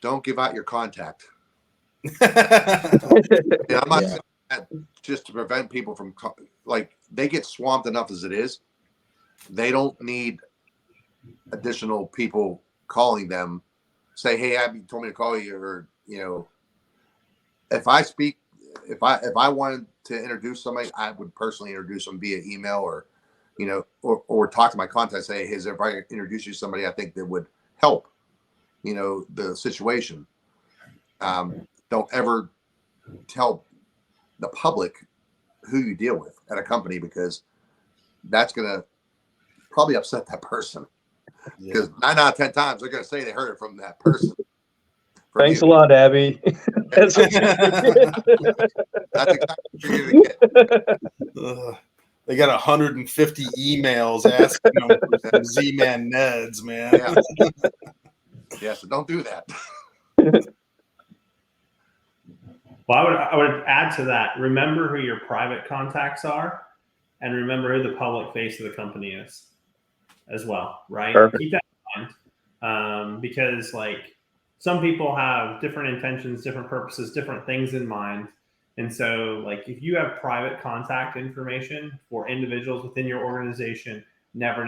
Speaker 5: don't give out your contact. And I'm not saying that just to prevent people from, like, they get swamped enough as it is. They don't need additional people calling them, say, hey, Abby told me to call you, or, you know, if I wanted to introduce somebody, I would personally introduce them via email, or, you know, or talk to my contact, say, hey, if I introduce you to somebody I think that would help, you know, the situation. Don't ever tell the public who you deal with at a company, because that's going to probably upset that person. Because 9 out of 10 times they're going to say they heard it from that person.
Speaker 3: Thanks a lot, Abby. That's
Speaker 5: exactly what you're going to
Speaker 2: get. They got 150 emails asking them for some Z-Man Neds, man.
Speaker 5: Yeah, so don't do that.
Speaker 4: Well, I would add to that. Remember who your private contacts are, and remember who the public face of the company is, as well. Right?
Speaker 3: Perfect.
Speaker 4: Keep that in mind, because like some people have different intentions, different purposes, different things in mind, and so like if you have private contact information for individuals within your organization, never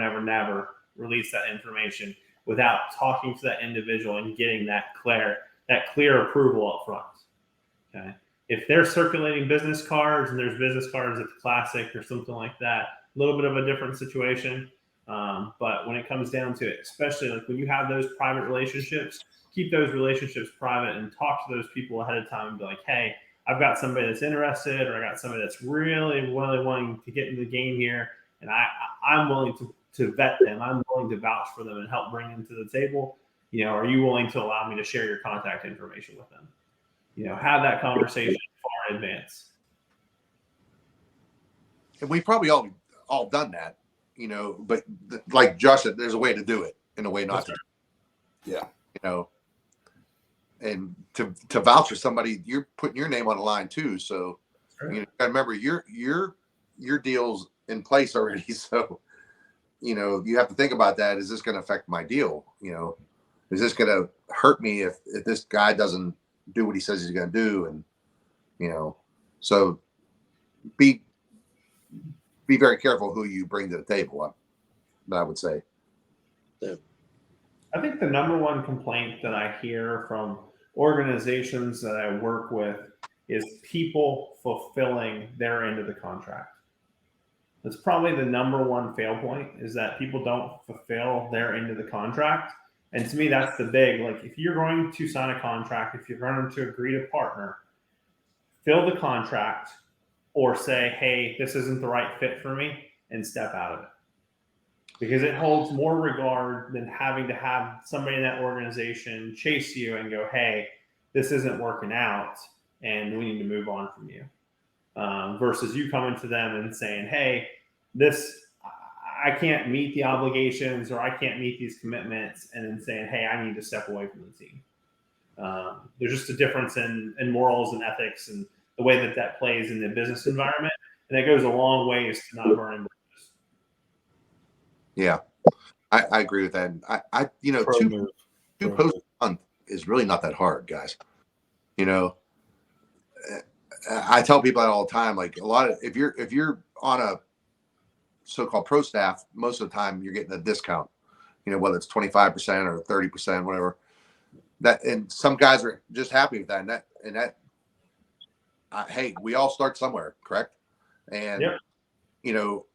Speaker 4: release that information without talking to that individual and getting that clear approval up front. Okay. If they're circulating business cards and there's business cards at the Classic or something like that, a little bit of a different situation. But when it comes down to it, especially like when you have those private relationships, keep those relationships private and talk to those people ahead of time and be like, hey, I've got somebody that's interested, or I got somebody that's really wanting to get in the game here, and I'm willing to vet them. I'm willing to vouch for them and help bring them to the table. You know, are you willing to allow me to share your contact information with them? You know, have that conversation far in advance.
Speaker 5: And we probably all done that, you know, but like Josh said, there's a way to do it and a way not to.
Speaker 2: Yeah.
Speaker 5: You know, and to vouch for somebody, you're putting your name on the line too. So you know, gotta remember your deal's in place already. So, you know, you have to think about that. Is this going to affect my deal? You know, is this going to hurt me if this guy doesn't do what he says he's going to do? And, you know. So be very careful who you bring to the table. I would say.
Speaker 4: I think the number one complaint that I hear from organizations that I work with is people fulfilling their end of the contract. That's probably the number one fail point, is that people don't fulfill their end of the contract. And to me, that's the big, like, if you're going to sign a contract, if you're going to agree to partner, fill the contract or say, hey, this isn't the right fit for me, and step out of it. Because it holds more regard than having to have somebody in that organization chase you and go, hey, this isn't working out and we need to move on from you. Versus you coming to them and saying, hey, I can't meet the obligations, or I can't meet these commitments, and then saying, hey, I need to step away from the team. There's just a difference in morals and ethics and the way that plays in the business environment. And it goes a long ways to not burning bridges.
Speaker 5: Yeah, I agree with that. I two posts a month is really not that hard, guys. You know, I tell people that all the time. Like, a lot of, if you're on a so-called pro staff, most of the time you're getting a discount. You know, whether it's 25% or 30%, whatever. That, and some guys are just happy with that. And that, hey, we all start somewhere, correct? And
Speaker 4: yep.
Speaker 5: You know,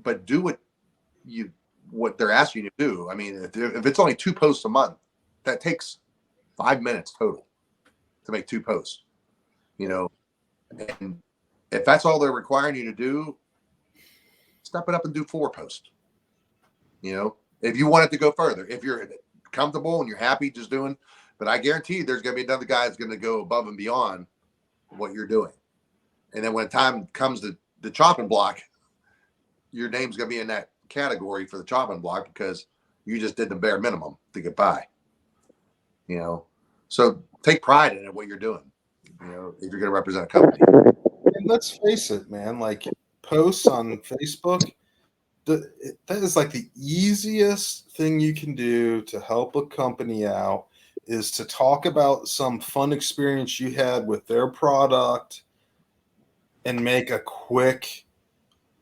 Speaker 5: but do what they're asking you to do. I mean, if it's only 2 posts a month, that takes 5 minutes total to make 2 posts, you know. And if that's all they're requiring you to do, step it up and do 4 posts. You know, if you want it to go further, if you're comfortable and you're happy just doing, but I guarantee there's going to be another guy that's going to go above and beyond what you're doing. And then when time comes to the chopping block, your name's going to be in that category for the chopping block because you just did the bare minimum to get by. You know, so take pride in it, what you're doing, you know, if you're going to represent a company.
Speaker 2: And let's face it, man, like, posts on Facebook, that is like the easiest thing you can do to help a company out, is to talk about some fun experience you had with their product and make a quick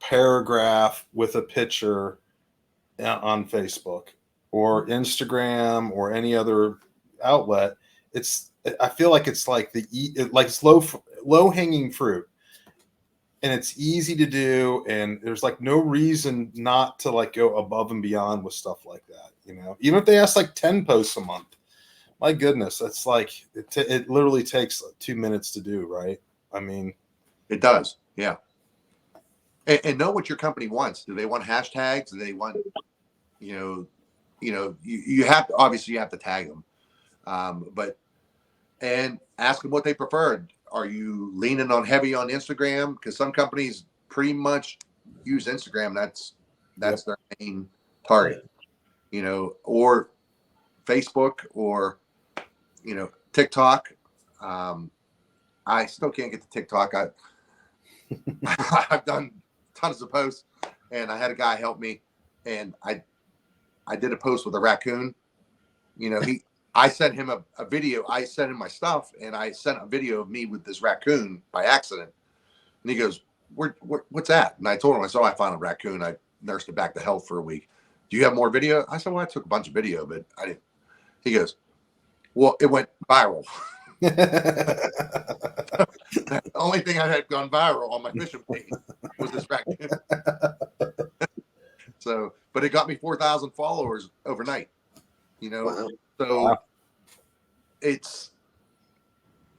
Speaker 2: paragraph with a picture on Facebook or Instagram or any other outlet. I feel like it's like it's low hanging fruit, and it's easy to do, and there's like no reason not to like go above and beyond with stuff like that. You know, even if they ask like 10 posts a month, my goodness, that's like it literally takes 2 minutes to do, right? I mean,
Speaker 5: it does. Yeah. And know what your company wants. Do they want hashtags? Do they want, you have to, obviously you have to tag them, and ask them what they preferred. Are you leaning on heavy on Instagram? Because some companies pretty much use Instagram. That's their main target, you know, or Facebook, or, you know, TikTok. I still can't get to TikTok. I've done tons of posts, and I had a guy help me, and I did a post with a raccoon. You know, I sent him a video. I sent him my stuff, and I sent a video of me with this raccoon by accident. And he goes, what's that? And I told him, I found a raccoon. I nursed it back to health for a week. Do you have more video? I said, well, I took a bunch of video, but I didn't. He goes, well, it went viral. The only thing I had gone viral on my fishing page was this raccoon. So, but it got me 4,000 followers overnight, you know.
Speaker 1: Wow.
Speaker 5: So it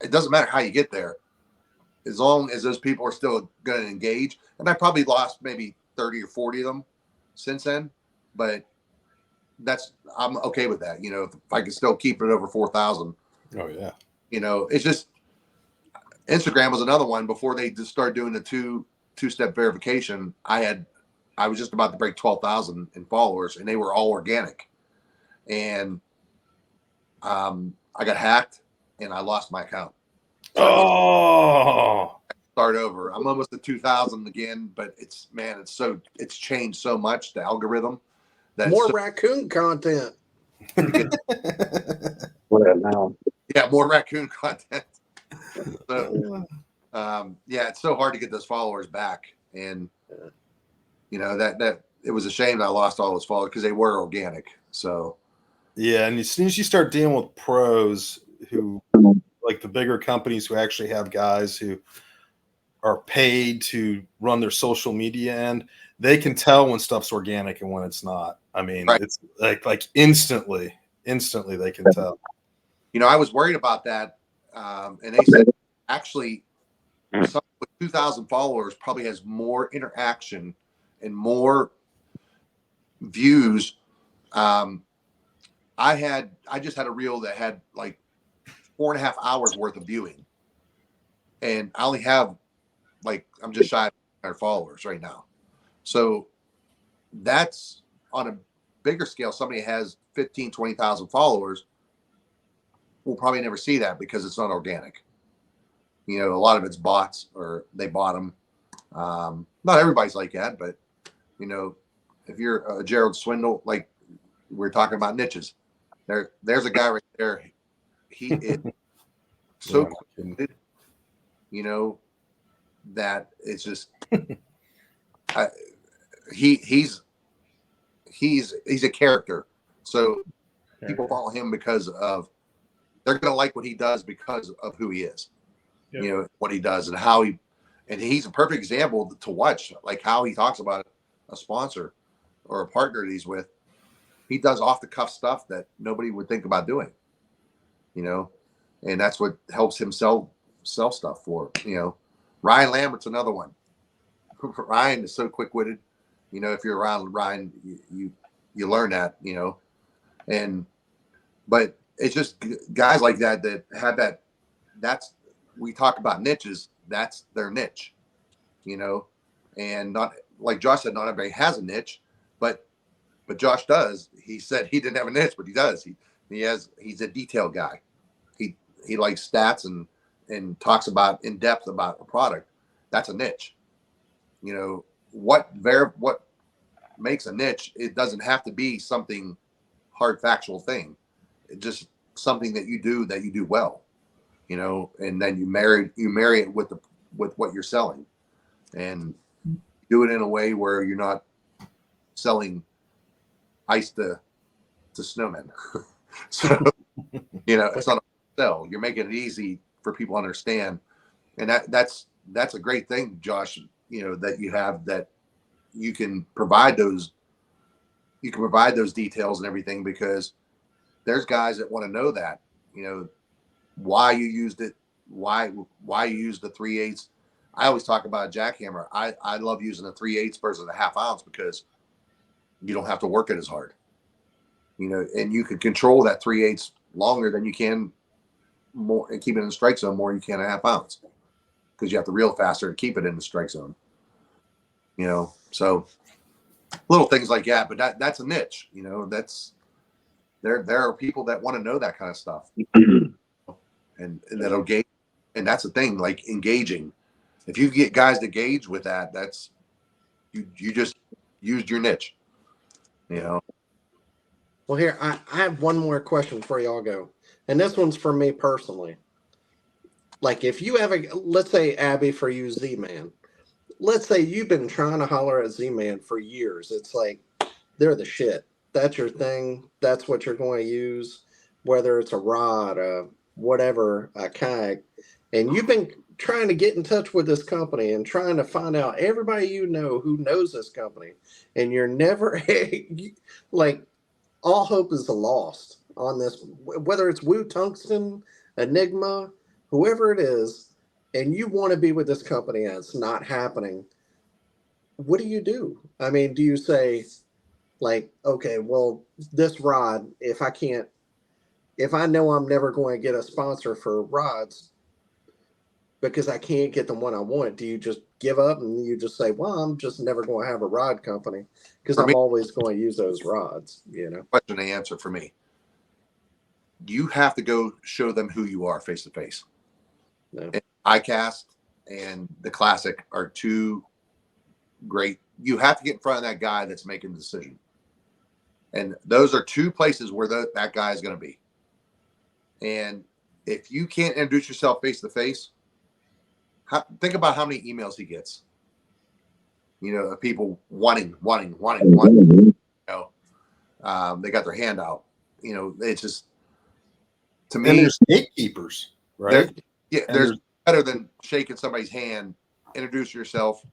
Speaker 5: doesn't matter how you get there, as long as those people are still going to engage. And I probably lost maybe 30 or 40 of them since then, but I'm okay with that. You know, if I can still keep it over 4,000.
Speaker 2: Oh yeah.
Speaker 5: You know, it's just, Instagram was another one. Before they just started doing the two-step verification, I was just about to break 12,000 in followers, and they were all organic. And I got hacked, and I lost my account.
Speaker 2: Oh,
Speaker 5: Start over. I'm almost at 2,000 again, but it's changed so much, the algorithm.
Speaker 1: More raccoon content.
Speaker 3: What now?
Speaker 5: Yeah, more raccoon content. So, yeah, it's so hard to get those followers back, and that it was a shame that I lost all those followers because they were organic. So
Speaker 2: Yeah, and as soon as you start dealing with pros who, like the bigger companies who actually have guys who are paid to run their social media end, they can tell when stuff's organic and when it's not. I mean,
Speaker 5: right.
Speaker 2: it's like instantly they can tell.
Speaker 5: I was worried about that, and they said actually, someone with 2,000 followers probably has more interaction and more views. Um, I just had a reel that had like 4.5 hours worth of viewing, and I only have I'm just shy of 100 followers right now. So that's on a bigger scale. Somebody has 15, 20,000 followers will probably never see that because it's not organic. A lot of it's bots or they bought them. Not everybody's like that, but if you're a Gerald Swindle, like we're talking about niches, there's a guy right there. He is so quick, that it's just he's a character. So people follow him because of they're going to like what he does because of who he is. Yep. What he does and how and he's a perfect example to watch, like how he talks about a sponsor or a partner that he's with. He does off the cuff stuff that nobody would think about doing, and that's what helps him sell stuff for, Ryan Lambert's another one. Ryan is so quick witted. If you're around Ryan, you learn that, but it's just guys like that have that. We talk about niches. That's their niche, and not like Josh said, not everybody has a niche, but Josh does. He said he didn't have a niche, but he does. He's a detail guy. He likes stats and talks about in depth about a product. That's a niche. What makes a niche? It doesn't have to be something hard factual thing. It's just something that you do well, and then you marry it with what you're selling, and do it in a way where you're not selling ice to snowmen. So it's not a sell. You're making it easy for people to understand, and that's a great thing, Josh. That you have, that you can provide those details and everything, because there's guys that want to know that, why you used it, why you used the 3/8. I always talk about a jackhammer. I love using a 3/8 versus a half ounce because you don't have to work it as hard, and you can control that 3/8 longer than you can more and keep it in the strike zone more than you can a half ounce, because you have to reel faster to keep it in the strike zone. So little things like that, but that's a niche. That's there are people that want to know that kind of stuff, and that'll gauge. And that's the thing, like engaging. If you get guys to gauge with that, that's you just used your niche.
Speaker 1: Well, here I have one more question before y'all go, and this one's for me personally. Like, if you have let's say Abby, for you, Z-Man. Let's say you've been trying to holler at Z-Man for years. It's like they're the shit. That's your thing. That's what you're going to use, whether it's a rod, whatever, a kayak, and you've been trying to get in touch with this company and trying to find out everybody who knows this company, and you're never like, all hope is lost on this, whether it's Woo Tungsten, Enigma, whoever it is, and you want to be with this company and it's not happening. What do you do? I mean, do you say, like, okay, well, this rod, if I know I'm never going to get a sponsor for rods because I can't get the one I want, do you just give up and you just say, well, I'm just never going to have a rod company because I'm always going to use those rods,
Speaker 5: Question and answer for me. You have to go show them who you are face to face. ICAST and the Classic are two great. You have to get in front of that guy that's making the decision. And those are two places where that guy is going to be. And if you can't introduce yourself face to face, think about how many emails he gets. You know, people wanting. You know, they got their hand out. You know, it's just to
Speaker 2: And
Speaker 5: me.
Speaker 2: there's gatekeepers, right?
Speaker 5: There's better than shaking somebody's hand. Introduce yourself.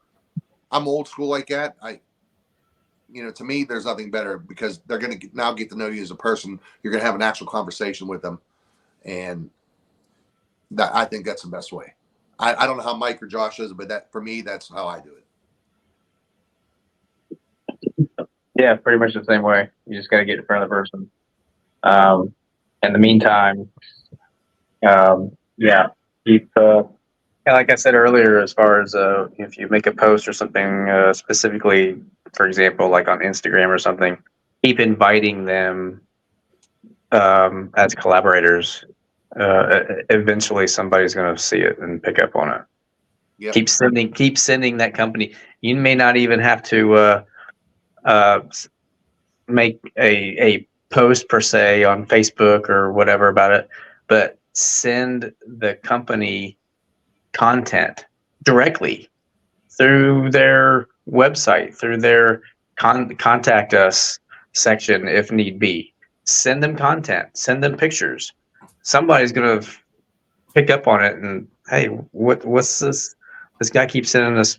Speaker 5: I'm old school like that. To me, there's nothing better because they're going to now get to know you as a person. You're going to have an actual conversation with them, and I think that's the best way. I don't know how Mike or Josh does it, but that for me, that's how I do it.
Speaker 3: Yeah, pretty much the same way. You just got to get in front of the person. In the meantime, yeah, keep. Like I said earlier, as far as if you make a post or something specifically, for example, like on Instagram or something, keep inviting them as collaborators. Eventually, somebody's going to see it and pick up on it.
Speaker 5: Yep.
Speaker 3: Keep sending that company. You may not even have to make a post per se on Facebook or whatever about it, but send the company content directly through their website, through their contact us section if need be. Send them content, send them pictures. Somebody's going to pick up on it and, hey, what's this? This guy keeps sending us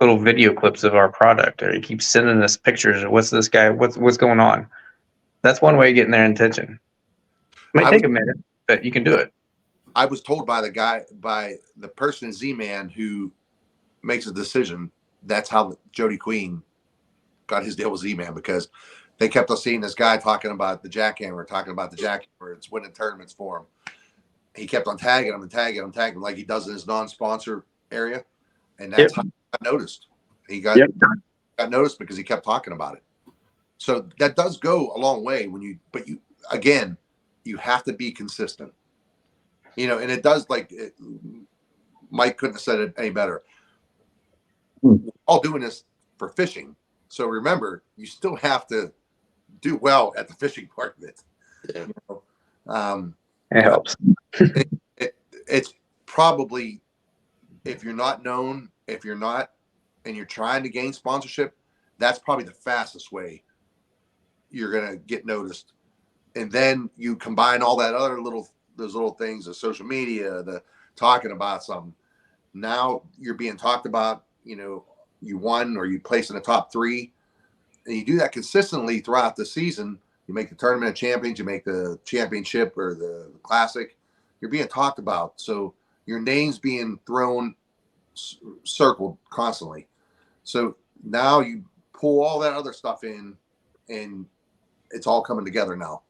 Speaker 3: little video clips of our product, or he keeps sending us pictures. What's this guy? What's going on? That's one way of getting their attention. It may take a minute, but you can do it.
Speaker 5: I was told by the person in Z-Man who makes a decision, that's how Jody Queen got his deal with Z-Man, because they kept us seeing this guy talking about the jackhammer, it's winning tournaments for him. He kept on tagging him like he does in his non-sponsor area. And that's how he got noticed. He got noticed because he kept talking about it. So that does go a long way but you have to be consistent. You know, and it does, Mike couldn't have said it any better. We're all doing this for fishing. So remember, you still have to do well at the fishing part of it.
Speaker 1: Yeah.
Speaker 5: You know?
Speaker 3: It helps.
Speaker 5: It's probably, if you're not known, and you're trying to gain sponsorship, that's probably the fastest way you're going to get noticed. And then you combine all that other those little things, the social media, the talking about something. Now you're being talked about, you won or you place in the top 3, and you do that consistently throughout the season. You make the tournament of champions, you make the championship or the classic, you're being talked about. So your name's being circled constantly. So now you pull all that other stuff in, and it's all coming together now.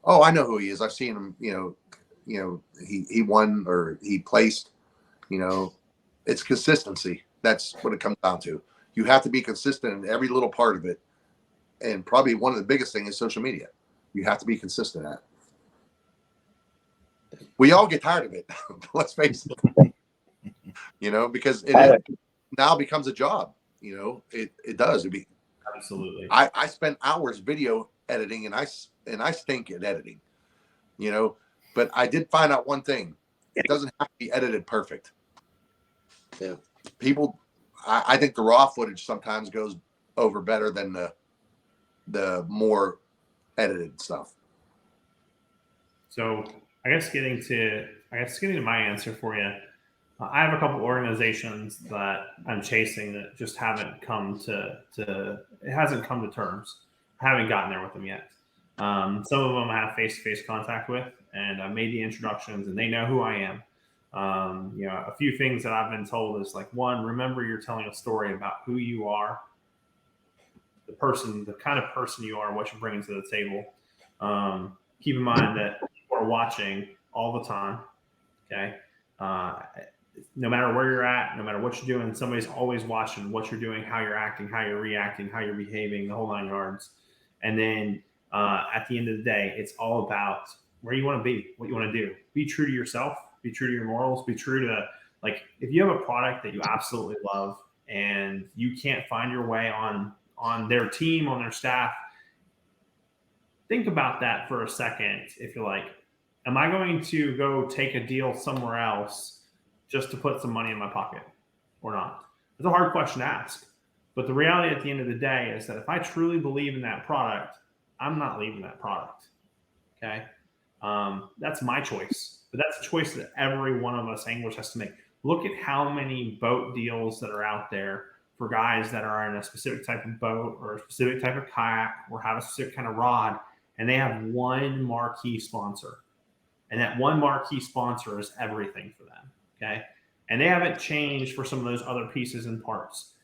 Speaker 5: Oh, I know who he is. I've seen him. He won or he placed. It's consistency. That's what it comes down to. You have to be consistent in every little part of it, and probably one of the biggest things is social media. You have to be consistent at. We all get tired of it. Let's face it. Because it now becomes a job. It does.
Speaker 4: Absolutely.
Speaker 5: I spend hours video editing, and I stink at editing. But I did find out one thing: it doesn't have to be edited perfect.
Speaker 1: Yeah.
Speaker 5: People, I think the raw footage sometimes goes over better than the more edited stuff.
Speaker 4: So I guess getting to my answer for you, I have a couple organizations that I'm chasing that just haven't come to it hasn't come to terms. I haven't gotten there with them yet. Some of them I have face-to-face contact with, and I've made the introductions, and they know who I am. A few things that I've been told is one, remember you're telling a story about who you are, the kind of person you are, what you're bringing to the table. Keep in mind that people are watching all the time. Okay. No matter where you're at, no matter what you're doing, somebody's always watching what you're doing, how you're acting, how you're reacting, how you're behaving, the whole 9 yards. And then at the end of the day, it's all about where you want to be, what you want to do. Be true to yourself, be true to your morals, be true to, if you have a product that you absolutely love and you can't find your way on their team, on their staff, think about that for a second. If you're like, Am I going to go take a deal somewhere else just to put some money in my pocket or not? It's a hard question to ask. But the reality at the end of the day is that if I truly believe in that product, I'm not leaving that product. Okay. That's my choice, but that's a choice that every one of us anglers has to make. Look at how many boat deals that are out there for guys that are in a specific type of boat or a specific type of kayak or have a specific kind of rod, and they have one marquee sponsor. And that one marquee sponsor is everything for them. Okay. And they haven't changed for some of those other pieces and parts.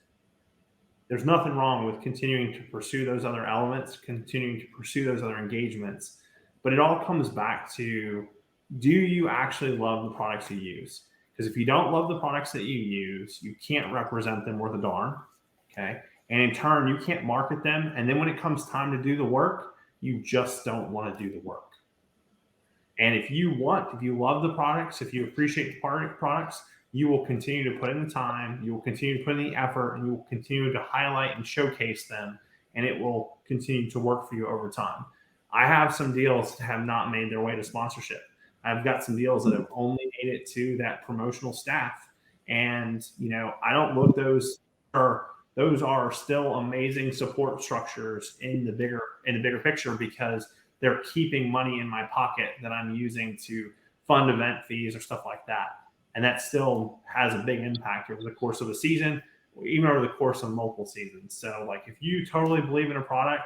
Speaker 4: There's nothing wrong with continuing to pursue those other elements, continuing to pursue those other engagements. But it all comes back to, do you actually love the products you use? Because if you don't love the products that you use, you can't represent them worth a darn. Okay. And in turn, you can't market them. And then when it comes time to do the work, you just don't want to do the work. And if you love the products, if you appreciate the products, you will continue to put in the time, you will continue to put in the effort, and you will continue to highlight and showcase them, and it will continue to work for you over time. I have some deals that have not made their way to sponsorship. I've got some deals that have only made it to that promotional staff. And, I don't look those are still amazing support structures in the bigger picture, because they're keeping money in my pocket that I'm using to fund event fees or stuff like that. And that still has a big impact over the course of a season, even over the course of multiple seasons. So, if you totally believe in a product,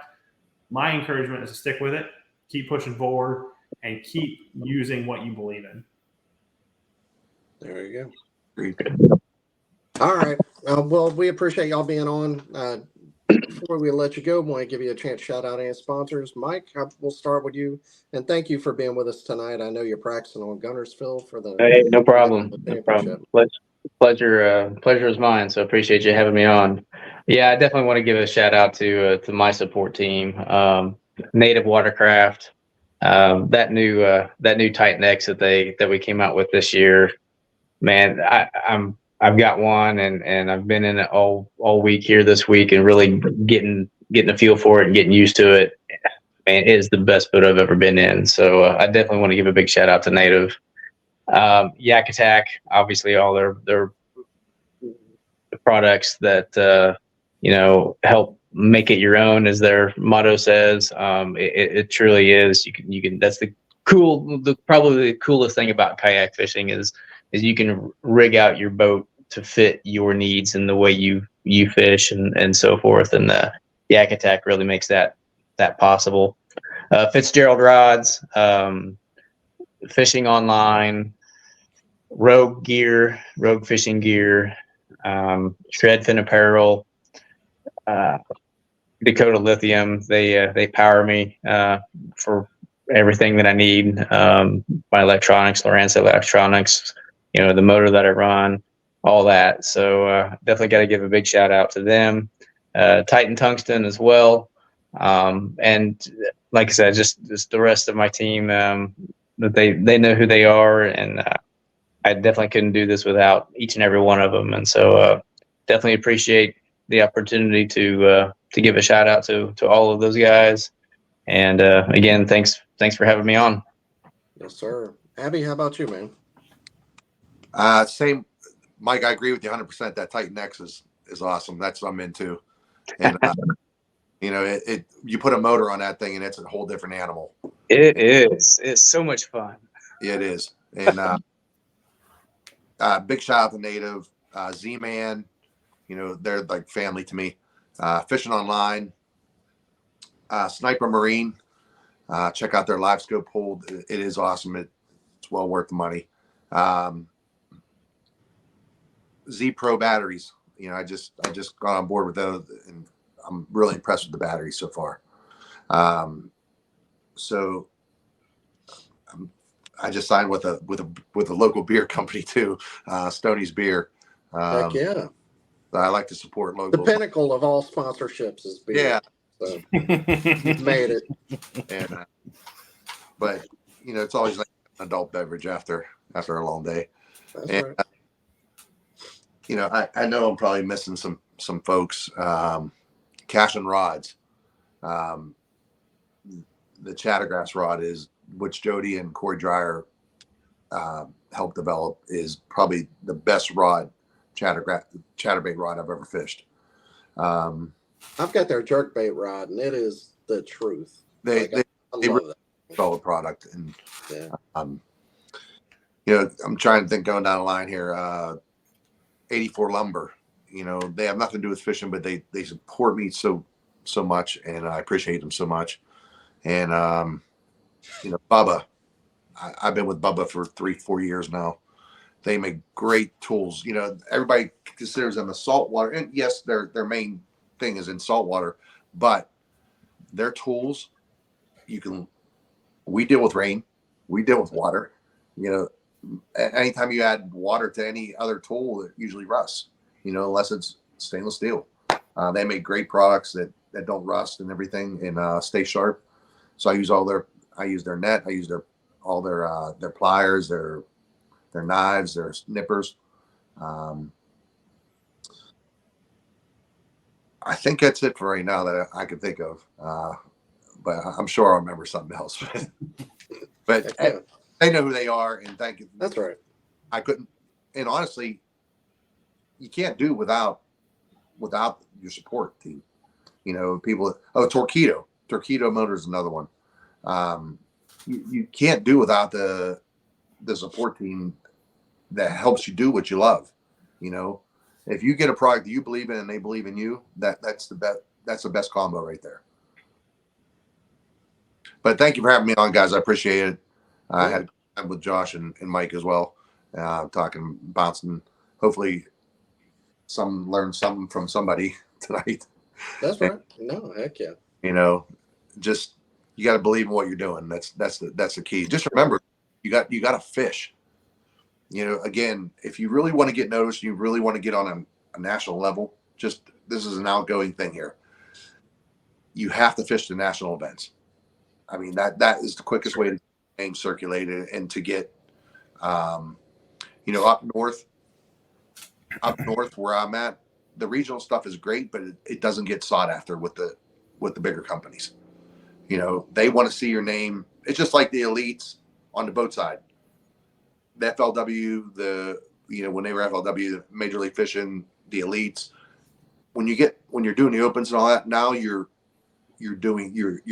Speaker 4: my encouragement is to stick with it, keep pushing forward, and keep using what you believe in.
Speaker 1: There you go.
Speaker 5: Agreed.
Speaker 1: All right. Well, we appreciate y'all being on. Before we let you go, I want to give you a chance to shout out any sponsors. Mike, we'll start with you. And thank you for being with us tonight. I know you're practicing on Gunnersville for the
Speaker 3: Hey, no problem.
Speaker 1: championship.
Speaker 3: No problem. Pleasure is mine. So appreciate you having me on. Yeah, I definitely want to give a shout out to my support team, Native Watercraft, that new Titan X that we came out with this year. Man, I've got one, and I've been in it all week here this week, and really getting a feel for it and getting used to it. Man, it is the best boat I've ever been in. So I definitely want to give a big shout out to Native. Yak Attack, obviously, all their products that help make it your own, as their motto says. It truly is. You can. That's probably the coolest thing about kayak fishing is you can rig out your boat to fit your needs and the way you fish and so forth. And the Yak Attack really makes that possible. Fitzgerald rods, fishing online, Rogue fishing gear, Shred Fin apparel, Dakota Lithium. They power me for everything that I need. My electronics, Lowrance Electronics, the motor that I run, all that. So definitely got to give a big shout out to them. Titan Tungsten as well. And like I said, just the rest of my team, that they know who they are, and I definitely couldn't do this without each and every one of them. And so definitely appreciate the opportunity to give a shout out to all of those guys. And again, thanks for having me on.
Speaker 1: Yes, sir. Abby, how about you, man?
Speaker 5: Same, Mike. I agree with you 100%. That Titan X is awesome. That's what I'm into. And you put a motor on that thing, and it's a whole different animal.
Speaker 3: It is. It's so much fun.
Speaker 5: Yeah, it is. And big shout out to Native, Z-Man. They're like family to me. Fishing Online, Sniper Marine. Check out their live scope hold. It is awesome. It's well worth the money. Z Pro batteries. I just got on board with those, and I'm really impressed with the batteries so far. So I just signed with a local beer company too, Stoney's Beer.
Speaker 1: Heck yeah.
Speaker 5: I like to support local.
Speaker 1: The pinnacle of all sponsorships is beer.
Speaker 5: Yeah.
Speaker 1: So you've made it.
Speaker 5: And but it's always like an adult beverage after a long day.
Speaker 1: That's
Speaker 5: And
Speaker 1: right.
Speaker 5: I know I'm probably missing some folks. Cash and Rods. The Chattergrass rod is which Jody and Corey Dreyer helped develop, is probably the best rod, chatterbait rod I've ever fished.
Speaker 1: I've got their jerkbait rod, and it is the truth.
Speaker 5: They
Speaker 1: I love
Speaker 5: really
Speaker 1: that.
Speaker 5: solid product, and
Speaker 1: Yeah.
Speaker 5: I'm trying to think going down the line here. 84 Lumber, they have nothing to do with fishing, but they support me so much, and I appreciate them so much. And Bubba, I've been with Bubba for 3-4 years now. They make great tools. Everybody considers them a saltwater, and yes, their main thing is in saltwater, but their tools, we deal with rain, we deal with water. Anytime you add water to any other tool, it usually rusts, unless it's stainless steel. They make great products that don't rust and everything, and stay sharp. So I use their net, I use all their pliers, their knives, their nippers. I think that's it for right now that I can think of. But I'm sure I'll remember something else. But
Speaker 1: Yeah.
Speaker 5: they know who they are, and thank you.
Speaker 1: That's right.
Speaker 5: I couldn't, and honestly, you can't do without your support team. People. Oh, Torpedo Motors is another one. You can't do without the support team that helps you do what you love. If you get a product that you believe in and they believe in you, that's the best combo right there. But thank you for having me on, guys. I appreciate it. I had time with Josh and Mike as well, talking, bouncing. Hopefully, learn something from somebody tonight.
Speaker 1: That's right. No, heck yeah.
Speaker 5: Just you got to believe in what you're doing. That's the key. Just remember, you got to fish. Again, if you really want to get noticed, you really want to get on a national level. This is an outgoing thing here. You have to fish the national events. I mean, that is the quickest way to get the name circulated and to get, up north where I'm at, the regional stuff is great, but it doesn't get sought after with the bigger companies. They want to see your name. It's just like the elites on the boat side. The FLW, when they were FLW, Major League Fishing, the elites. When you're doing the opens and all that, now you're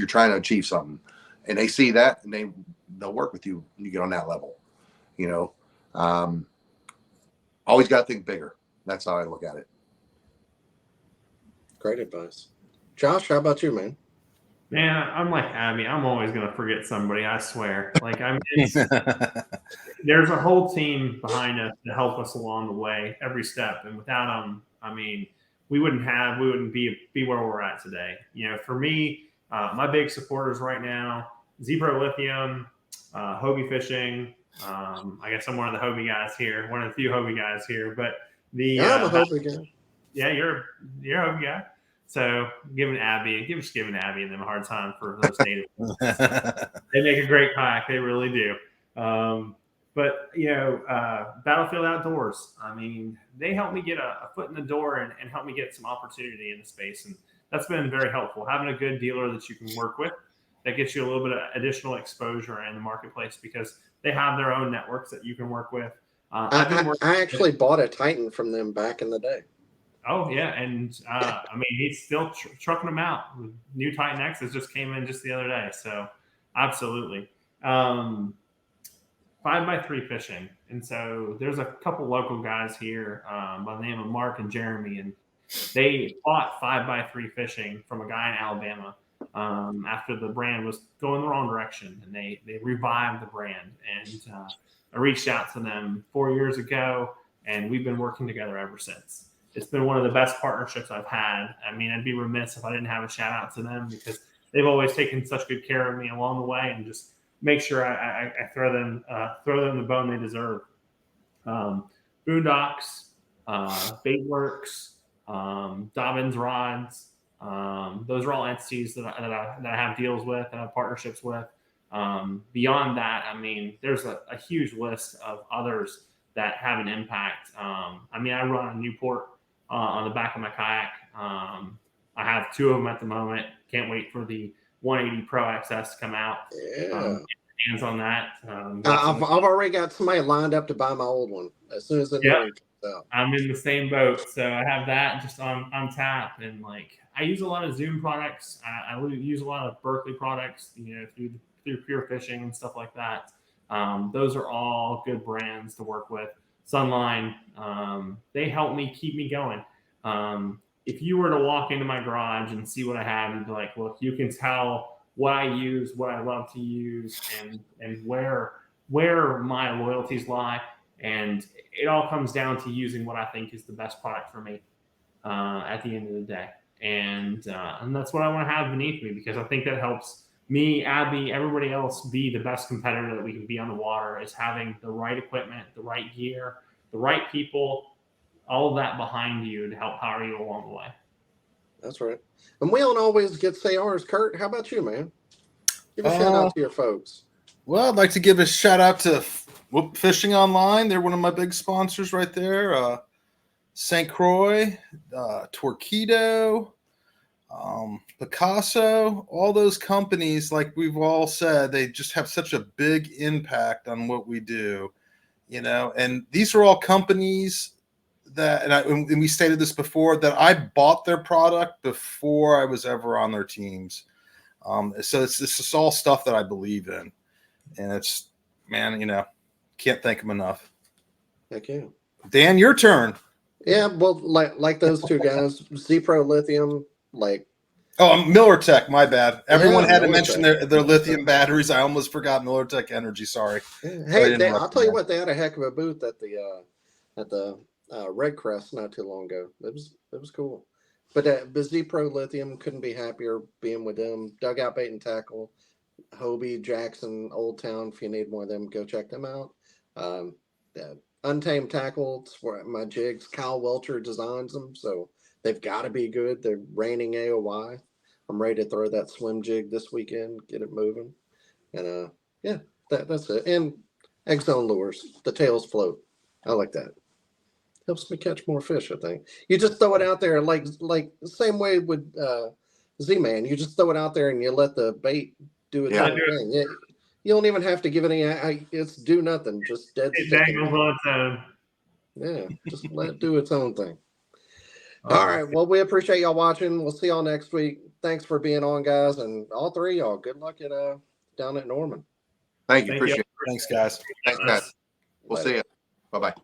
Speaker 5: trying to achieve something, and they see that, and they'll work with you when you get on that level. Always got to think bigger. That's how I look at it.
Speaker 1: Great advice. Josh, how about you, man?
Speaker 4: Man, I'm like Abby. I'm always going to forget somebody, I swear. There's a whole team behind us to help us along the way, every step. And without them, we wouldn't be where we're at today. For me, my big supporters right now, Zebro Lithium, Hobie Fishing. I guess I'm one of the Hobie guys here, one of the few Hobie guys here. But
Speaker 1: I'm a Hobie guy.
Speaker 4: Yeah, you're a Hobie guy. So giving Abby and them a hard time for those native. They make a great kayak. They really do. But Battlefield Outdoors, they helped me get a foot in the door and help me get some opportunity in the space. And that's been very helpful. Having a good dealer that you can work with, that gets you a little bit of additional exposure in the marketplace, because they have their own networks that you can work with.
Speaker 1: I actually bought a Titan from them back in the day.
Speaker 4: Oh, yeah. And, he's still trucking them out. New Titan X's just came in just the other day. So, absolutely. 5x3 fishing. And so, there's a couple local guys here by the name of Mark and Jeremy. And they bought 5x3 fishing from a guy in Alabama after the brand was going the wrong direction. And they revived the brand. And I reached out to them 4 years ago, and we've been working together ever since. It's been one of the best partnerships I've had. I'd be remiss if I didn't have a shout out to them, because they've always taken such good care of me along the way, and just make sure I throw them the bone they deserve. Boondocks, Baitworks, Dobbins Rods. Those are all entities that I have deals with and have partnerships with. Beyond that, there's a huge list of others that have an impact. I run a Newport on the back of my kayak. I have two of them at the moment. Can't wait for the 180 Pro XS to come out.
Speaker 1: Yeah.
Speaker 4: hands on that.
Speaker 1: I've already got somebody lined up to buy my old one as soon as the new one comes out.
Speaker 4: I'm in the same boat, so I have that just on tap, and like I use a lot of Zoom products. I use a lot of Berkeley products, through Pure Fishing and stuff like that. Those are all good brands to work with. Sunline, they help me keep me going. If you were to walk into my garage and see what I have, you'd be like, look, you can tell what I use, what I love to use, and where my loyalties lie. And it all comes down to using what I think is the best product for me at the end of the day. And that's what I want to have beneath me, because I think that helps me, Abby, everybody else be the best competitor that we can be on the water, is having the right equipment, the right gear, the right people, all of that behind you to help power you along the way.
Speaker 1: That's right. And we don't always get to say ours. Kurt, how about you, man? Give a shout out to your folks.
Speaker 2: Well, I'd like to give a shout out to Whoop Fishing Online. They're one of my big sponsors right there. St. Croix, Torquedo, Picasso, all those companies, like we've all said, they just have such a big impact on what we do, and these are all companies that, and we stated this before, that I bought their product before I was ever on their teams. So it's just all stuff that I believe in, and it's, man, can't thank them enough.
Speaker 1: Heck yeah.
Speaker 2: Dan, your turn.
Speaker 1: Yeah, well, like those two guys, Z-Pro Lithium, like.
Speaker 2: Oh, Miller Tech, my bad. Everyone had to
Speaker 1: Miller
Speaker 2: mention
Speaker 1: Tech.
Speaker 2: their lithium batteries. I almost forgot Miller Tech Energy. Sorry.
Speaker 1: Hey, I'll tell you what, they had a heck of a booth at the Red Crest not too long ago. It was cool. But Z-Pro Lithium, couldn't be happier being with them. Dugout Bait and Tackle, Hobie, Jackson, Old Town. If you need more of them, go check them out. Untamed Tackle, it's where my jigs. Kyle Welcher designs them, so they've got to be good. They're reigning AOY. I'm ready to throw that swim jig this weekend, get it moving. And that's it. And Egg Zone Lures, the tails float. I like that. Helps me catch more fish, I think. You just throw it out there like the same way with Z-Man. You just throw it out there and you let the bait do its own thing. Yeah, you don't even have to give any. It's do nothing. Just dead stick.
Speaker 4: It dangles on its own.
Speaker 1: Yeah, just let it do its own thing. All right. Well, we appreciate y'all watching. We'll see y'all next week. Thanks for being on, guys, and all three of y'all. Good luck at down at Norman.
Speaker 5: Thank you. Appreciate it.
Speaker 2: Thanks, guys.
Speaker 5: Thanks, guys. We'll see you. Bye-bye.